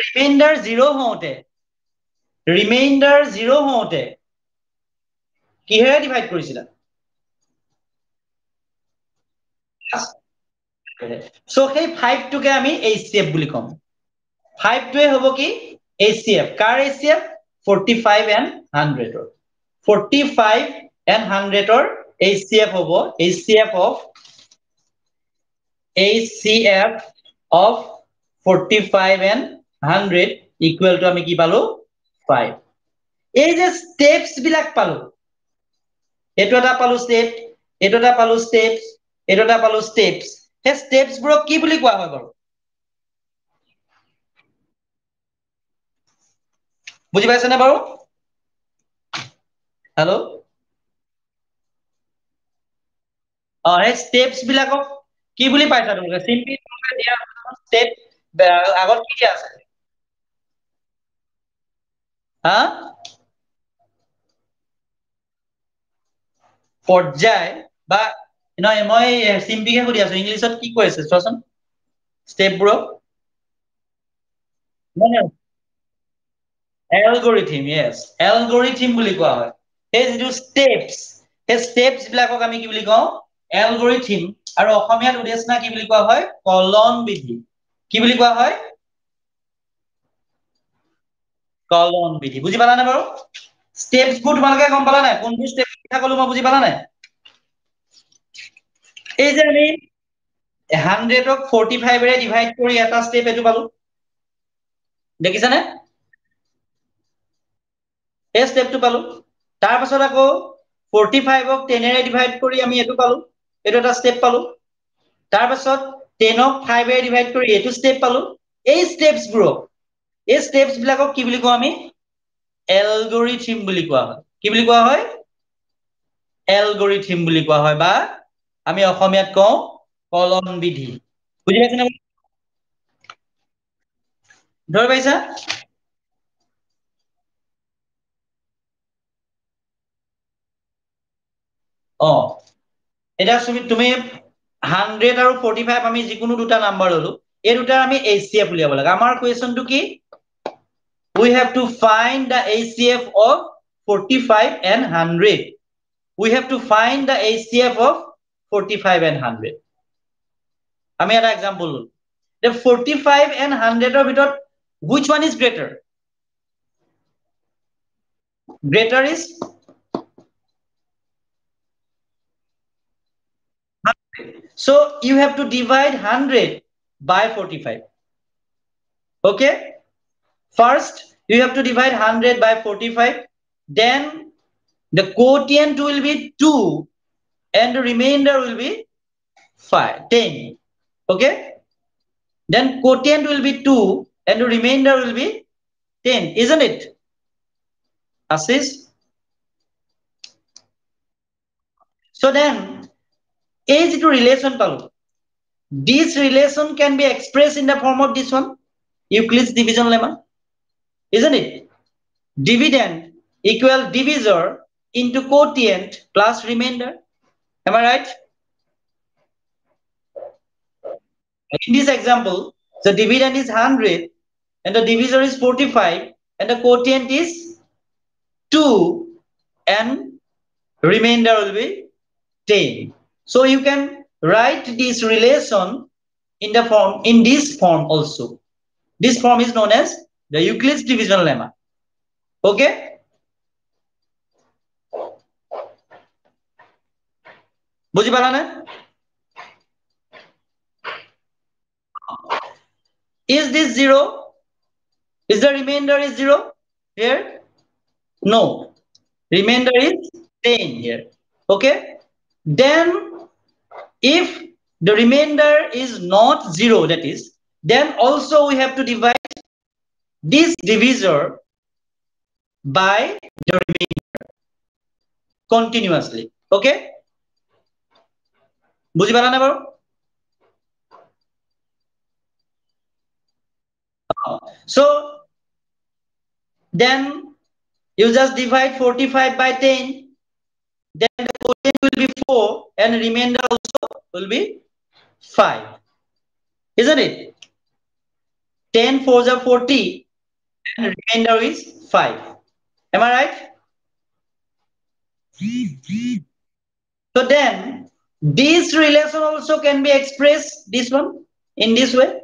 ৰিমাইন্ডাৰ 0 হওঁতে কিহেৰে ডিভাইড কৰিছিলা সো সেই 5 টোকে আমি HCF বুলি কম 5 টোৱে হ'ব কি HCF কাৰ HCF 45 and 100 ৰ 45 and 100 ৰ HCF হ'ব HCF of 45 and 100 equal to আমি কি পালো 5 এই যে স্টেপস বিলাক পালো এটো এটা পালো স্টেপ এটো এটা পালো স্টেপস এটো এটা পালো স্টেপস হে স্টেপস বোৰক কি বুলি কোৱা হয় বাৰু বুজি পাইছানে বাৰু হেল্ল হে স্টেপস বিলাকক কি বুলি পাইছা তোমালোকে সিম্পলি তোমালোকে দিয়া স্টেপ আগত কি দিয়া আছে হা পৰ্যায় বা নহয় মই সিম্পলিকে সুধি আছো ইংলিছত কি কৈ আছে চোৱাচোন স্টেপবোৰক এলগৰিথম ইয়েস এলগৰিথম বুলি কোৱা হয় এই যেটো স্টেপস সেই স্টেপস বিলাকক আমি কি বুলি কওঁ এলগৰিথম আৰু অসমীয়াত উদ্দেশ্যনা কি বুলি কোৱা হয় কলন বিধি কি বুলি কোৱা হয় কলন বিধি বুজি পালানে বাৰু স্টেপসবোৰ তোমালোকে গম পালা নাই কোনবোৰ স্টেপ কথা কলো মই বুজি পালা নাই এই যে আমি 100ক 45 এৰে ডিভাইড কৰি এটা স্টেপ এটো পালো দেখিছানে এই ষ্টেপটো পালো তাৰ পাছত আকৌ 45 ক 10 এৰে ডিভাইড কৰি আমি এটো পালো এটো এটা ষ্টেপ পালো তাৰ পাছত 10 ক 5 এৰে ডিভাইড কৰি এটো ষ্টেপ পালো এই ষ্টেপছ বিলাকক কি বুলি কোৱা আমি এলগৰিথম বুলি কোৱা হয় কি বুলি কোৱা হয় এলগৰিথম বুলি কোৱা হয় বা আমি অসমীয়াত কওঁ কলন বিধি বুজি পাইছা নে ধৰি পাইছা অ এটা তুমি 100 আৰু 45 আমি যিকোনো দুটা নাম্বাৰ ললো এই দুটা আমি HCF উলিয়াব লাগে আমাৰ কোৱেশ্যনটো কি we have to find the HCF of 45 and 100 we have to find the HCF of 45 and 100 আমি এটা এক্সাম্পল ললো the 45 and 100 এর ভিতৰত which one is greater is so you have to divide 100 by 45 okay first you have to divide 100 by 45 then the quotient will be 2 and the remainder will be 10 okay then quotient will be 2 and the remainder will be 10 isn't it Assis so then is it relation palu this relation can be expressed in the form of this one Euclid's division lemma isn't it dividend equal divisor into quotient plus remainder am I right in this example the dividend is 100 and the divisor is 45 and the quotient is 2 and remainder will be 10 so you can write this relation in the form in this form also this form is known as the Euclid's division lemma okay বুঝি পালা না is this 0 is the remainder is 0 here no remainder is 10 here okay then if the remainder is not 0 that is then also we have to divide this divisor by the remainder continuously okay বুঝি পালা না বাৰু so then you just divide 45 by 10 then the quotient will be 4 and remainder also will be 5 isn't it 10 4s are 40 and remainder is 5 am I right so then this relation also can be expressed this one in this way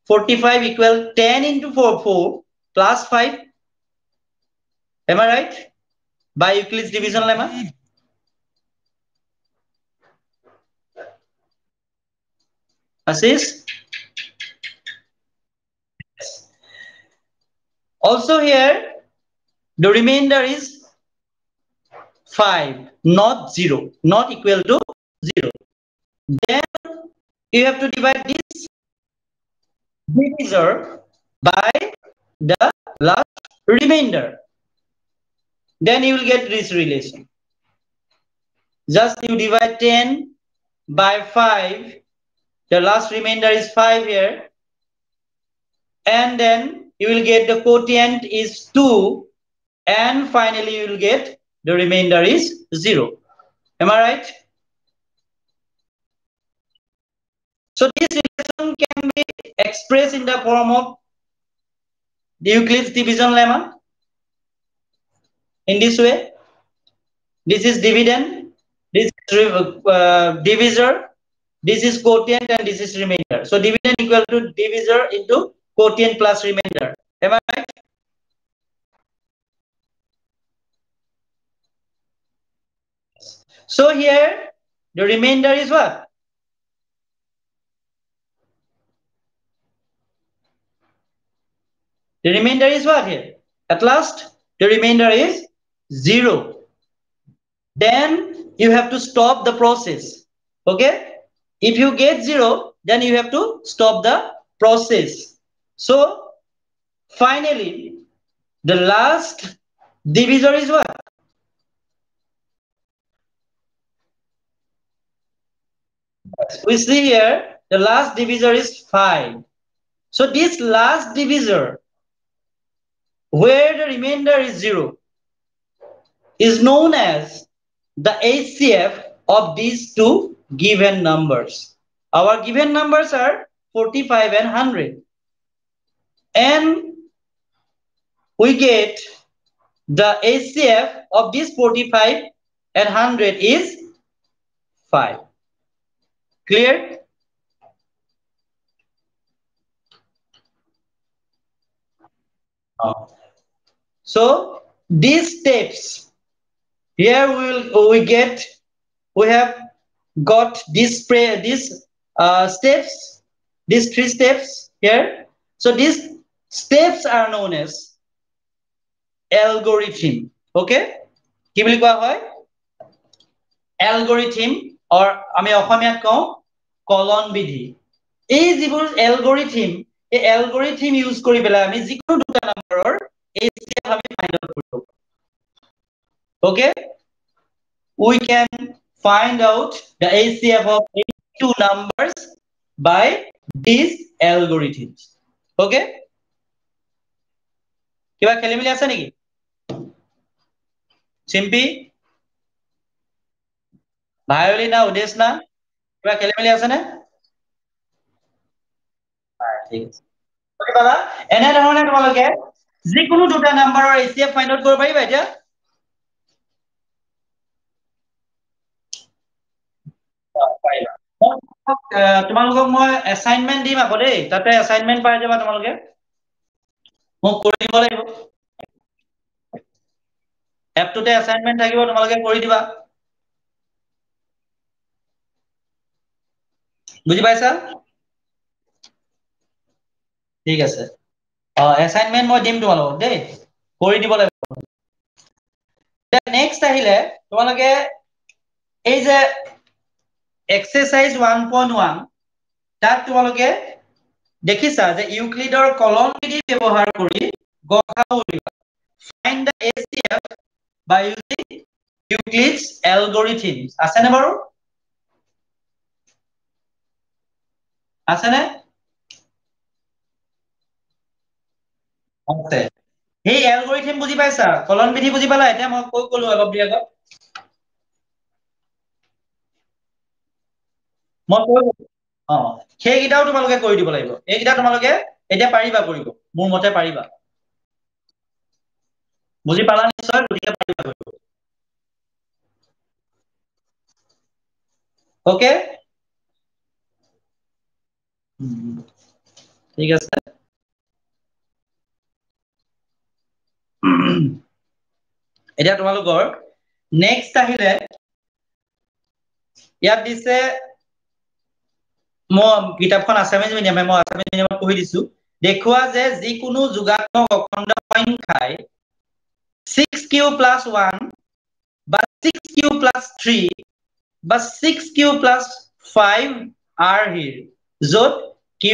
45 equal 10 into 4 plus 5 am I right by Euclid's division lemma Assis also here the remainder is 5 not 0 not equal to 0 then you have to divide this divisor by the last remainder then you will get this relation just you divide 10 by 5 the last remainder is 5 here and then you will get the quotient is 2 and finally you will get the remainder is 0 am I right so this relation can be expressed in the form of the Euclid's division lemma in this way this is dividend this is divisor this is quotient and this is remainder so dividend equal to divisor into quotient plus remainder am I right so here the remainder is what the remainder is what here at last the remainder is 0, then you have to stop the process. Okay? If you get 0, then you have to stop the process. So finally, the last divisor is what? We see here the last divisor is 5. So this last divisor, where the remainder is 0, is known as the HCF of these two given numbers. Our given numbers are 45 and 100. And we get the HCF of this 45 and 100 is 5. Clear? So these steps here we have got these steps, these 3 steps here. So these steps are known as algorithm. Okay? কি বুলি কোৱা হয়? Algorithm or আমি অসমীয়াত কওঁ কলন বিধি। এই যিবোৰ algorithm, এই algorithm ইউজ কৰি পেলাই আমি যিকোনো দুটা নম্বৰৰ HCF আমি ফাইন্ড আউট কৰিব পাৰোঁ। Okay? We can find out the HCF of these two numbers by these algorithms. Okay? কিবা খেলি মেলি আছে নেকি? চিম্পি, ভায়লিনা, উদেশ না, কিবা খেলি মেলি আছে নে? ঠিক আছে। Okay, দাদা, এনেধৰণে তোমালোকে যিকোনো দুটা নাম্বাৰৰ HCF ফাইন্ড আউট কৰিব পাৰিবা এতিয়া? পাৰিবা। তোমালোকক মই এছাইনমেন্ট দিম আকৌ দেই, তাতে এছাইনমেন্ট পাই যাবা তোমালোকে। মোক কৰি দিব লাগিব। এপটোতে এছাইনমেন্ট থাকিব, তোমালোকে কৰি দিবা। বুজি পাইছা? ঠিক আছে। এছাইনমেন্ট মই দিম তোমালোকক দেই, কৰি দিব লাগিব। নেক্সট আহিলে তোমালোকে এই যে এক্সাৰচাইজ 1.1 তাত তোমালোকে দেখিছা যে ইউক্লিডৰ কলন বিধি ব্যৱহাৰ কৰি গসাউ উলিওৱা। Find the HCF by using Euclid's algorithm. আছেনে বাৰু? আছেনে? আছে। সেই এলগৰিথম বুজি পাইছা? কলন বিধি বুজি পালা? এতিয়া মই কৈ গলো অলপ দেৰি আগত। মই কৈ গলো। সেইকেইটাও তোমালোকে কৰি দিব লাগিব। এইকেইটা তোমালোকে এতিয়া পাৰিবা কৰিব, মোৰ মতে পাৰিবা। বুজি পালা নিশ্চয়? গতিকে পাৰিবা কৰিব। অকে? ঠিক আছে। এতিয়া তোমালোকৰ নেক্সট আহিলে ইয়াত দিছে, মই কিতাপখন আছামিজ মিডিয়ামে, মই আছামিজ মিডিয়ামত পঢ়ি দিছো। দেখুওৱা যে যিকোনো যোগাত্মক অখণ্ড সংখ্যাই 6q + 1 বা 6q + 3 বা 6q + 5 আৰ্হিৰ য'ত q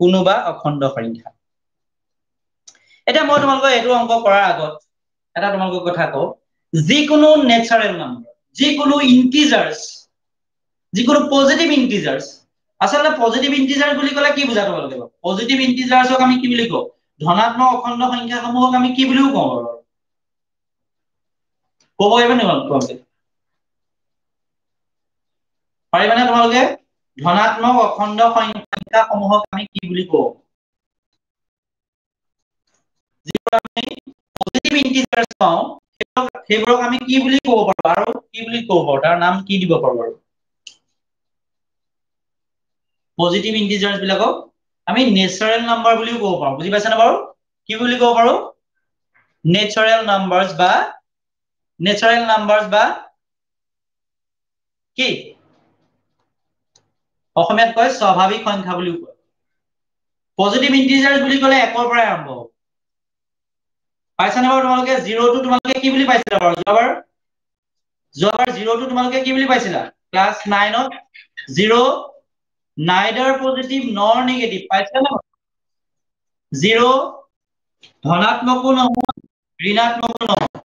কোনোবা অখণ্ড সংখ্যা। এতিয়া মই তোমালোকক এইটো অংক কৰাৰ আগত এটা তোমালোকক কথা কওঁ, যিকোনো নেচাৰেল নাম্বাৰ, যিকোনো ইন্টিজাৰ্স, যিকোনো পজিটিভ ইন্টিজাৰ্স, আচলতে পজিটিভ ইন্টিজাৰ্স বুলি ক'লে কি বুজা তোমালোকে? পজিটিভ ইন্টিজাৰ্সক আমি কি বুলি কওঁ? ধনাত্মক অখণ্ড সংখ্যাসমূহক আমি কি বুলিও কওঁ বাৰু? ক'ব পাৰিবা নেকি তোমালোকে? পাৰিবানে তোমালোকে? ধনাত্মক অখণ্ড সংখ্যাসমূহক আমি কি বুলি কওঁ? যিবোৰ আমি পজিটিভ ইন্টিজাৰ্স পাওঁ, সেইবোৰক আমি কি বুলি ক'ব পাৰো? আৰু কি বুলি ক'ব পাৰো? তাৰ নাম কি দিব পাৰো বাৰু? পজিটিভ ইন্টিজাৰ্স বিলাকক আমি নেচাৰেল নাম্বাৰ বুলিও ক'ব পাৰো। বুজি পাইছানে বাৰু? কি বুলি ক'ব পাৰো? নেচাৰেল নাম্বাৰস বা কি? অসমীয়াত কয় স্বাভাৱিক সংখ্যা বুলিও কয়। পজিটিভ ইন্টিজাৰ্স বুলি ক'লে 1ৰ পৰাই আৰম্ভ হ'ব। পাইছা নে বাৰু তোমালোকে 0 টো তোমালোকে কি বুলি পাইছিলা বাৰু যোৱাবাৰ 0 টো তোমালোকে কি বুলি পাইছিলা ক্লাস 9 ত 0 neither positive nor negative পাইছা নে 0 ধনাত্মকো নহয় ঋণাত্মকো নহয়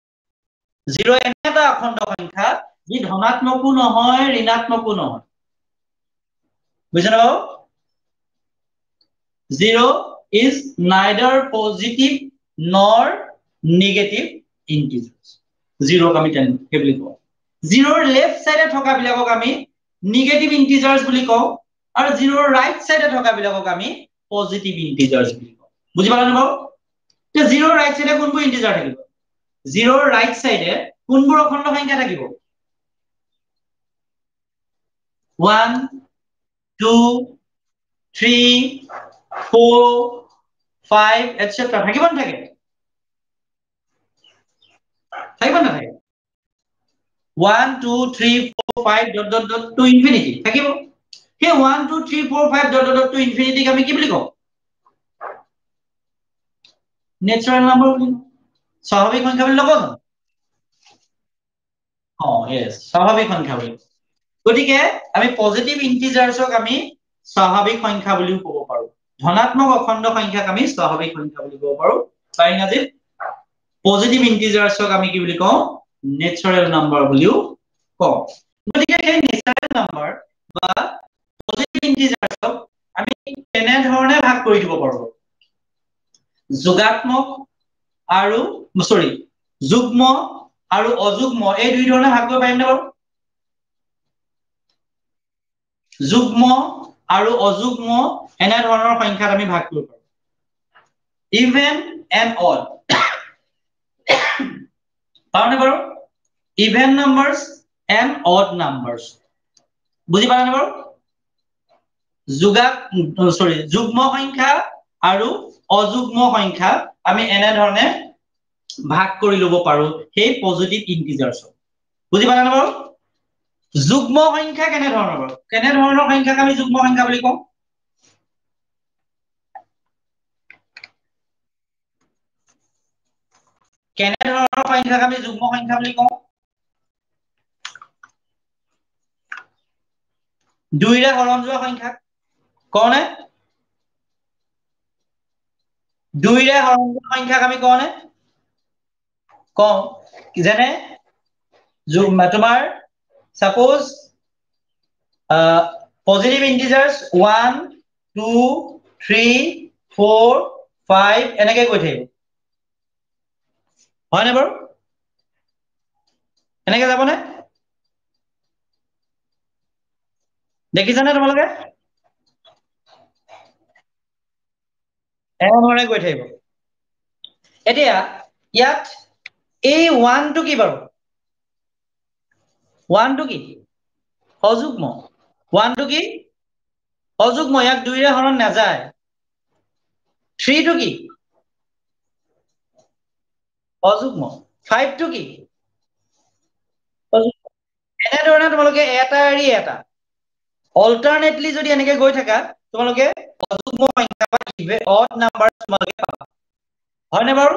0 এনে এটা অখণ্ড সংখ্যা যি ধনাত্মকো নহয় ঋণাত্মকো নহয় বুঝছেনে বাৰু 0 is neither positive nor negative integers 0 আমি কি বুলি কওঁ 0 ৰ লেফট সাইডে থকা বিলাকক আমি নেগেটিভ ইন্টিজাৰ্স বুলি কওঁ আৰু 0 ৰ ৰাইট সাইডে থকা বিলাকক আমি পজিটিভ ইন্টিজাৰ্স বুলি কওঁ বুজি পালা নে বাৰু তে 0 ৰ ৰাইট সাইডে কোনবোৰ ইন্টিজাৰ থাকিব 0 ৰ ৰাইট সাইডে কোনবোৰ অখণ্ড সংখ্যা থাকিব 1 2 3 4 5 etc থাকিব না থাকে থাকিব না থাকে 1 2 3 4 5 dot dot dot to infinity থাকিব সেই 1 2 3 4 5 dot dot dot to infinity আমি কি বুলি কওঁ নেচারাল নাম্বার বুলি স্বাভাবিক সংখ্যা বুলি নকওঁ yes স্বাভাবিক সংখ্যা বুলি গতিকে আমি পজিটিভ ইন্টিজার্সক আমি স্বাভাবিক সংখ্যা বুলিও ক'ব পাৰো ধনাত্মক অখণ্ড সংখ্যাক আমি স্বাভাবিক সংখ্যা বুলি ক'ব পাৰো তাই ইংৰাজীত পজিটিভ ইন্টিজার্সক আমি কি বুলি কওঁ নেচারাল নাম্বার বুলিও কওঁ গতিকে এই নেচারাল নাম্বার বা পজিটিভ ইন্টিজার্সক আমি কেনে ধৰণে ভাগ কৰি দিব পাৰো যোগাত্মক আৰু যুগ্ম আৰু অযুগ্ম এই দুই ধৰণে ভাগ কৰিব পাৰিম নে বাৰু যুগ্ম আৰু অযুগ্ম এনে ধৰণৰ সংখ্যাত আমি ভাগ কৰিব পাৰো ইভেন এণ্ড অড পাৰোনে বাৰু even numbers and odd numbers বুজি পালা নে বাৰু যুগ্ম সংখ্যা আৰু অযুগ্ম সংখ্যা আমি এনে ধৰণে ভাগ কৰি লব পাৰো সেই পজিটিভ ইন্টিজাৰ্স বুজি পালা নে বাৰু যুগ্ম সংখ্যা কেনে ধৰণৰ বাৰু কেনে ধৰণৰ সংখ্যাক আমি যুগ্ম সংখ্যা বুলি কওঁ কেনে ধৰণৰ সংখ্যাক আমি যুগ্ম সংখ্যা বুলি কওঁ দুইৰে হৰণ যোৱা সংখ্যাক কওঁনে দুইৰে হৰণ যোৱা সংখ্যাক আমি কওঁনে কওঁ যেনে তোমাৰ সাপোজ পজিটিভ ইন্টিজাৰ্স 1 2 3 4 5 এনেকৈ গৈ থাকিব হয়নে বাৰু এনেকৈ যাবনে দেখিছানে তোমালোকে এনেধৰণে গৈ থাকিব এতিয়া ইয়াত এই 1 টো কি বাৰু 1 টো কি অযুগ্ম 1 টো কি অযুগ্ম ইয়াক দুইৰে হৰণ নাযায় 3 টো কি অযুগ্ম 5 টো কি এনেধৰণে তোমালোকে এটা এৰি এটা অল্টাৰনেটলি যদি এনেকে গৈ থাকা তোমালোকে অযুগ্ম সংখ্যা বা অড নাম্বাৰ তোমালোকে পাবা হয়নে বাৰু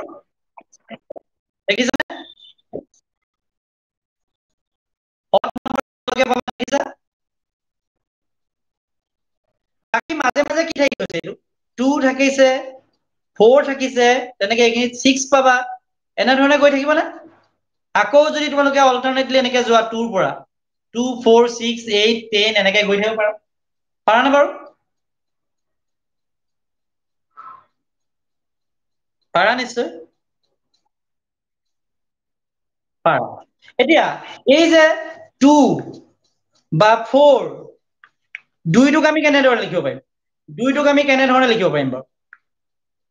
দেখিছানে অড নাম্বাৰ তোমালোকে পাবা দেখিছা বাকি মাজে মাজে কি থাকি গৈছে এইটো 2 থাকিছে 4 থাকিছে তেনেকে এইখিনি 6 পাবা এনেধৰণে গৈ থাকিব না আকৌ যদি তোমালোকে অল্টাৰনেটলি এনেকে যোৱা 2 ৰ পৰা 2 4 6 8 10 এনেকে গৈ থাকিব পাৰা না বাৰু পাৰা নিশ্চয় পাৰা এতিয়া এই যে 2 বা 4 দুইটোক আমি কেনে ধৰণে লিখিব পাৰিম দুইটোক আমি কেনে ধৰণে লিখিব পাৰিম বাৰু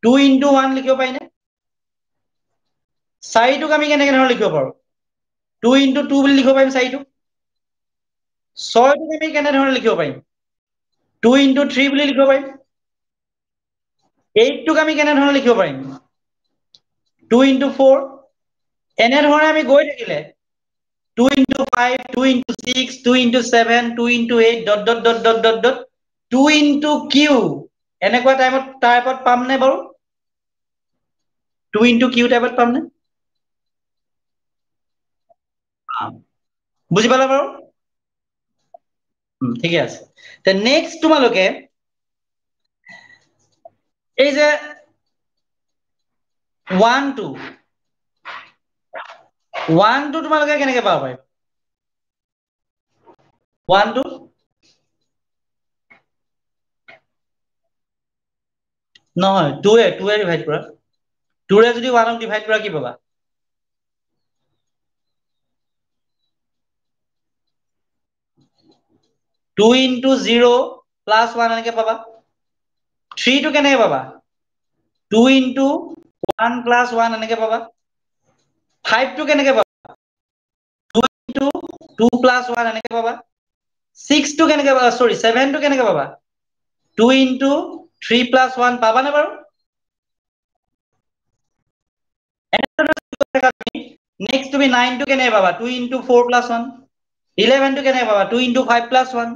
2 into 1 লিখিব পাৰিনে 4টোক আমি কেনেকে ধৰণে লিখিব পাৰো 2 into 2 বুলি লিখিব পাৰিম 4টোক 6টোক আমি কেনে ধৰণে লিখিব পাৰিম 2 into 3 বুলি লিখিব পাৰিম 8টোক আমি কেনে ধৰণে লিখিব পাৰিম 2 into 4 এনেধৰণে আমি গৈ থাকিলে 2 into 5 2 into 6 2 into 7 2 into 8 dot dot dot dot dot dot 2 into q এনেকুৱা টাইপত পাম নে বাৰু 2 into q টাইপত পাম নে বুজি পালা বাৰু ঠিকে আছে তে নেক্সট তোমালোকে এই যে 1 2 1 2 তোমালোকে কেনেকে পাব পাৰিবা 1 2 নহয় 2 এ ডিভাইড কৰা 2 ৰে যদি 1 ক ডিভাইড কৰা কি পাবা 2 into 0 plus 1 এনেকে পাবা 3 টো কেনেকে পাবা 2 into 1 plus 1 এনেকে পাবা 5 টো কেনেকে পাবা 2 into 2 plus 1 এনেকে পাবা 6 টো কেনেকে পাবা সৰি 7 টো কেনেকে পাবা 2 into 3 plus 1 পাবা না বাৰু নেক্সট তুমি 9 টো কেনেকে পাবা 2 into 4 plus 1 11 টো কেনেকে পাবা 2 into 5 plus 1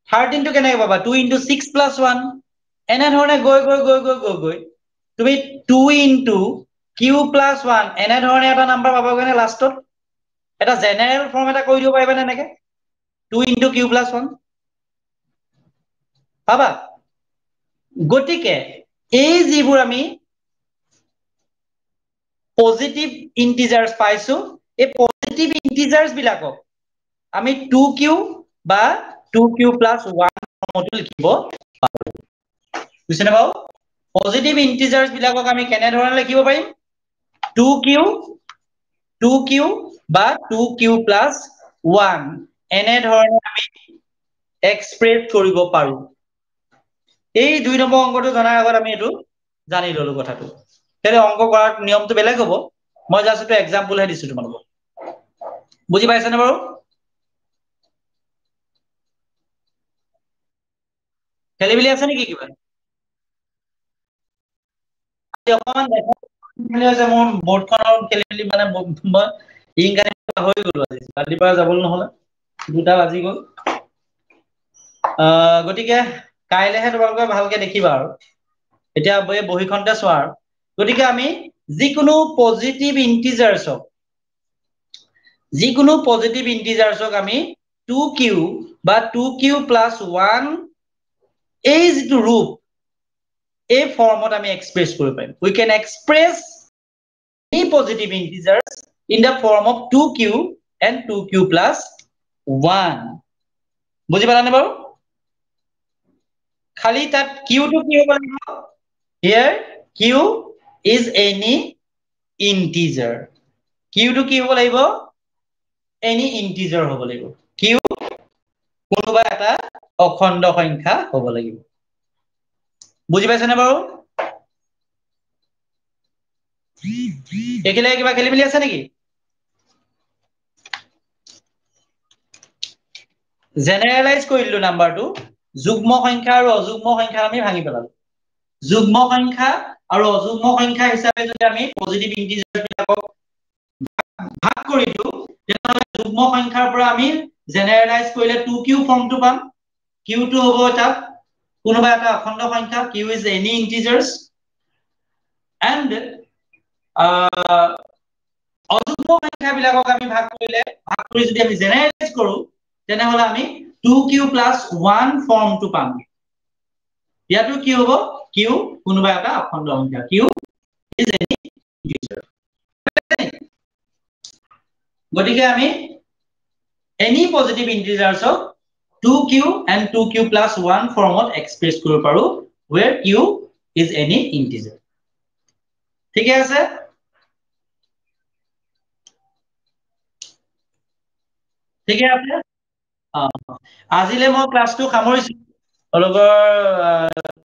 13 টো কেনেকে পাবা 2 into 6 plus 1 এনেধৰণে গৈ গৈ গৈ গৈ গৈ গৈ তুমি 2 into q plus 1 এনেধৰণে এটা নাম্বাৰ পাবাগে নে লাষ্টত এটা জেনেৰেল ফৰ্ম এটা কৰি দিব পাৰিবা নে এনেকে 2 into q plus 1 পাবা গতিকে এই যিবোৰ আমি পজিটিভ ইন্টিজাৰ্স পাইছো এই পজিটিভ ইন্টিজাৰ্স বিলাকক আমি 2q বা 2q plus 1 ফৰ্মতো লিখিব পাৰো বুজিছেনে বাৰু পজিটিভ ইন্টিজাৰ্স বিলাকক আমি কেনেধৰণে লিখিব পাৰিম 2q বা 2q plus 1 এনেধৰণে আমি এক্সপ্ৰেছ কৰিব পাৰো এই 2 নম্বৰ অংকটো জনাৰ আগত আমি এইটো জানি ললো কথাটো তেনে অংক কৰাৰ নিয়মটো বেলেগ হ'ব মই জাস্ট এটা এক্সাম্পলহে দিছো তোমালোকক বুজি পাইছানে বাৰু খেলি মেলি আছে নেকি কিবা অকমান দেখা মোৰ বৰ্ডখনৰ খেলি মেলি মানে মই ইনকানেক্ট হৈ গলো আজি ৰাতিপুৱা যাবলৈ নহলে 2টা বাজি গল গতিকে কাইলেহে তোমালোকে ভালকে দেখিবা আৰু এতিয়া এই বহিখনতে চোৱা আৰু গতিকে আমি যিকোনো পজিটিভ ইন্টিজাৰ্সক আমি 2q বা 2q plus 1 এই যিটো ৰূপ এই ফৰ্মত আমি এক্সপ্ৰেছ কৰিব পাৰিম we can express any positive integers in the form of 2q and 2q plus 1 বুজি পালানে বাৰু খালি তাত q টো কি হ'ব লাগিব here q is any integer q টো কি হ'ব লাগিব any integer হ'ব লাগিব q কোনোবা এটা অখণ্ড সংখ্যা হ'ব লাগিব বুজি পাইছানে বাৰু একেলগে কিবা খেলি মেলি আছে নেকি জেনেৰেলাইজ কৰি দিলো নাম্বাৰটো যুগ্ম সংখ্যা আৰু অযুগ্ম সংখ্যা আমি ভাঙি পেলালো যুগ্ম সংখ্যা আৰু অযুগ্ম সংখ্যা হিচাপে যদি আমি পজিটিভ ইন্টিজাৰ বিলাকক ভাগ কৰি দিও তেতিয়াহ'লে যুগ্ম সংখ্যাৰ পৰা আমি জেনেৰেলাইজ কৰিলে 2q ফৰ্মটো পাম q টো হ'ব তাত কোনোবা এটা অখণ্ড সংখ্যা q is any integers and অযুগ্ম সংখ্যা বিলাকক আমি ভাগ কৰি যদি আমি জেনেৰেলাইজ কৰো তেনেহলে আমি 2q plus 1 ফৰ্মটো পাম ইয়াতো কি হ'ব q কোনোবা এটা অখণ্ড সংখ্যা q is any integer গতিকে আমি any positive integers of 2q and 2q plus 1 ফৰ্মত এক্সপ্ৰেছ কৰিব পাৰো where q is any integer ঠিকে আছে ঠিকে আছে আজিলে মই ক্লাছটো সামৰিছো তেওঁলোকৰ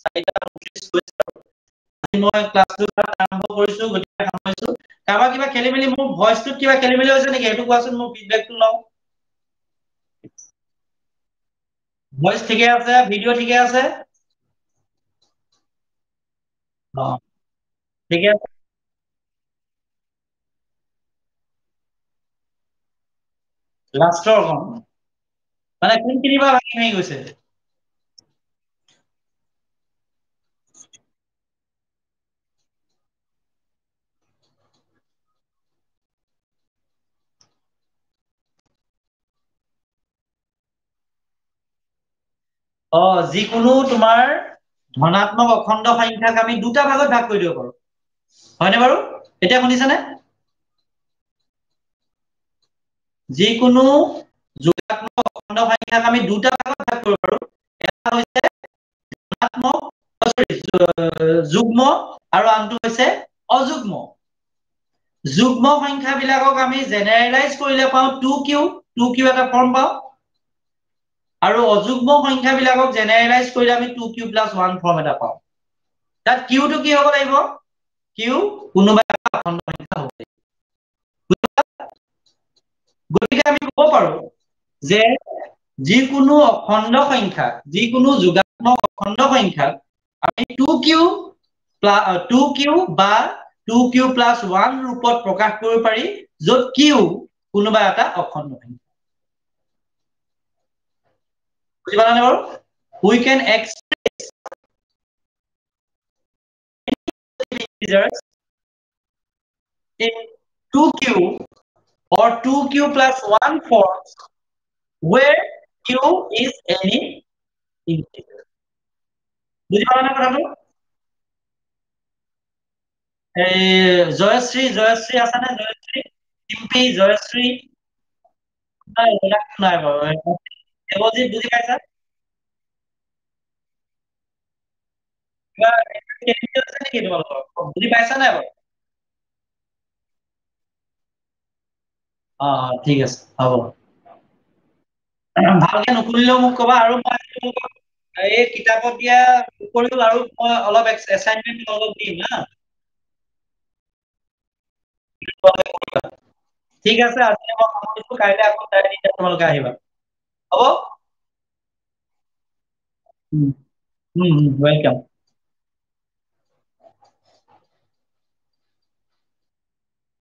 4:29 মই ক্লাছটো আৰম্ভ কৰিছো গতিকে সামৰিছো কাৰোবাৰ কিবা খেলি মেলি মোৰ ভইচটোত কিবা খেলি মেলি হৈছে নেকি সেইটো কোৱাচোন মোৰ ফিডবেকটো লওঁ ভইচ ঠিকে আছে ভিডিঅ' ঠিকে আছে অ ঠিকে আছে লাষ্টৰ মানে কোনখিনি বা ভাঙি ভাঙি গৈছে যিকোনো তোমাৰ ধনাত্মক অখণ্ড সংখ্যাক আমি দুটা ভাগত ভাগ কৰি দিব পাৰো, হয়নে বাৰু? এতিয়া শুনিছানে? যিকোনো যোগাত্মক অখণ্ড সংখ্যাক আমি দুটা ভাগত ভাগ কৰিব পাৰো। এটা হৈছে ধনাত্মক, যুগ্ম, আৰু আনটো হৈছে অযুগ্ম। যুগ্ম সংখ্যাবিলাকক আমি জেনেৰেলাইজ কৰিলে পাওঁ 2q, 2q এটা ফৰ্ম পাওঁ। আৰু অযুগ্ম সংখ্যাবিলাকক জেনেৰেলাইজ কৰিলে আমি 2q + 1 ফৰ্ম এটা পাওঁ। তাত কিউটো কি হ'ব লাগিব? কিউ কোনোবা এটা অখণ্ড সংখ্যা হ'ব লাগিব। গতিকে আমি ক'ব পাৰো যে যিকোনো অখণ্ড সংখ্যাক, যিকোনো যোগাত্মক অখণ্ড সংখ্যাক আমি 2q বা 2q + 1 ৰূপত প্ৰকাশ কৰিব পাৰি, য'ত কিউ কোনোবা এটা অখণ্ড সংখ্যা। বুজি পালানে বাৰু? We can express integers in 2q or 2q + 1 forms where q is any integer. বুজি পালানে কথাটো? এই জয়শ্ৰী আছে নে? জয়শ্ৰী, টিম্পী, জয়শ্ৰী? নাই, এইবিলাক নাই বাৰু। দেৱজিৎ বুজি পাইছা? কিবা আছে নেকি তোমালোকৰ? বুজি পাইছা নাই বাৰু? ঠিক আছে, হ'ব। ভালকে নুশুনিলেও মোক কবা, আৰু মই তোমালোকক এই কিতাপত দিয়া উপৰিও আৰু মই অলপ এছাইনমেন্ট অলপ দিম হা। ঠিক আছে, আজি মই সামৰিছো, কাইলৈ আকৌ 3:30 তোমালোকে আহিবা। হ'ব? ৱেলকাম।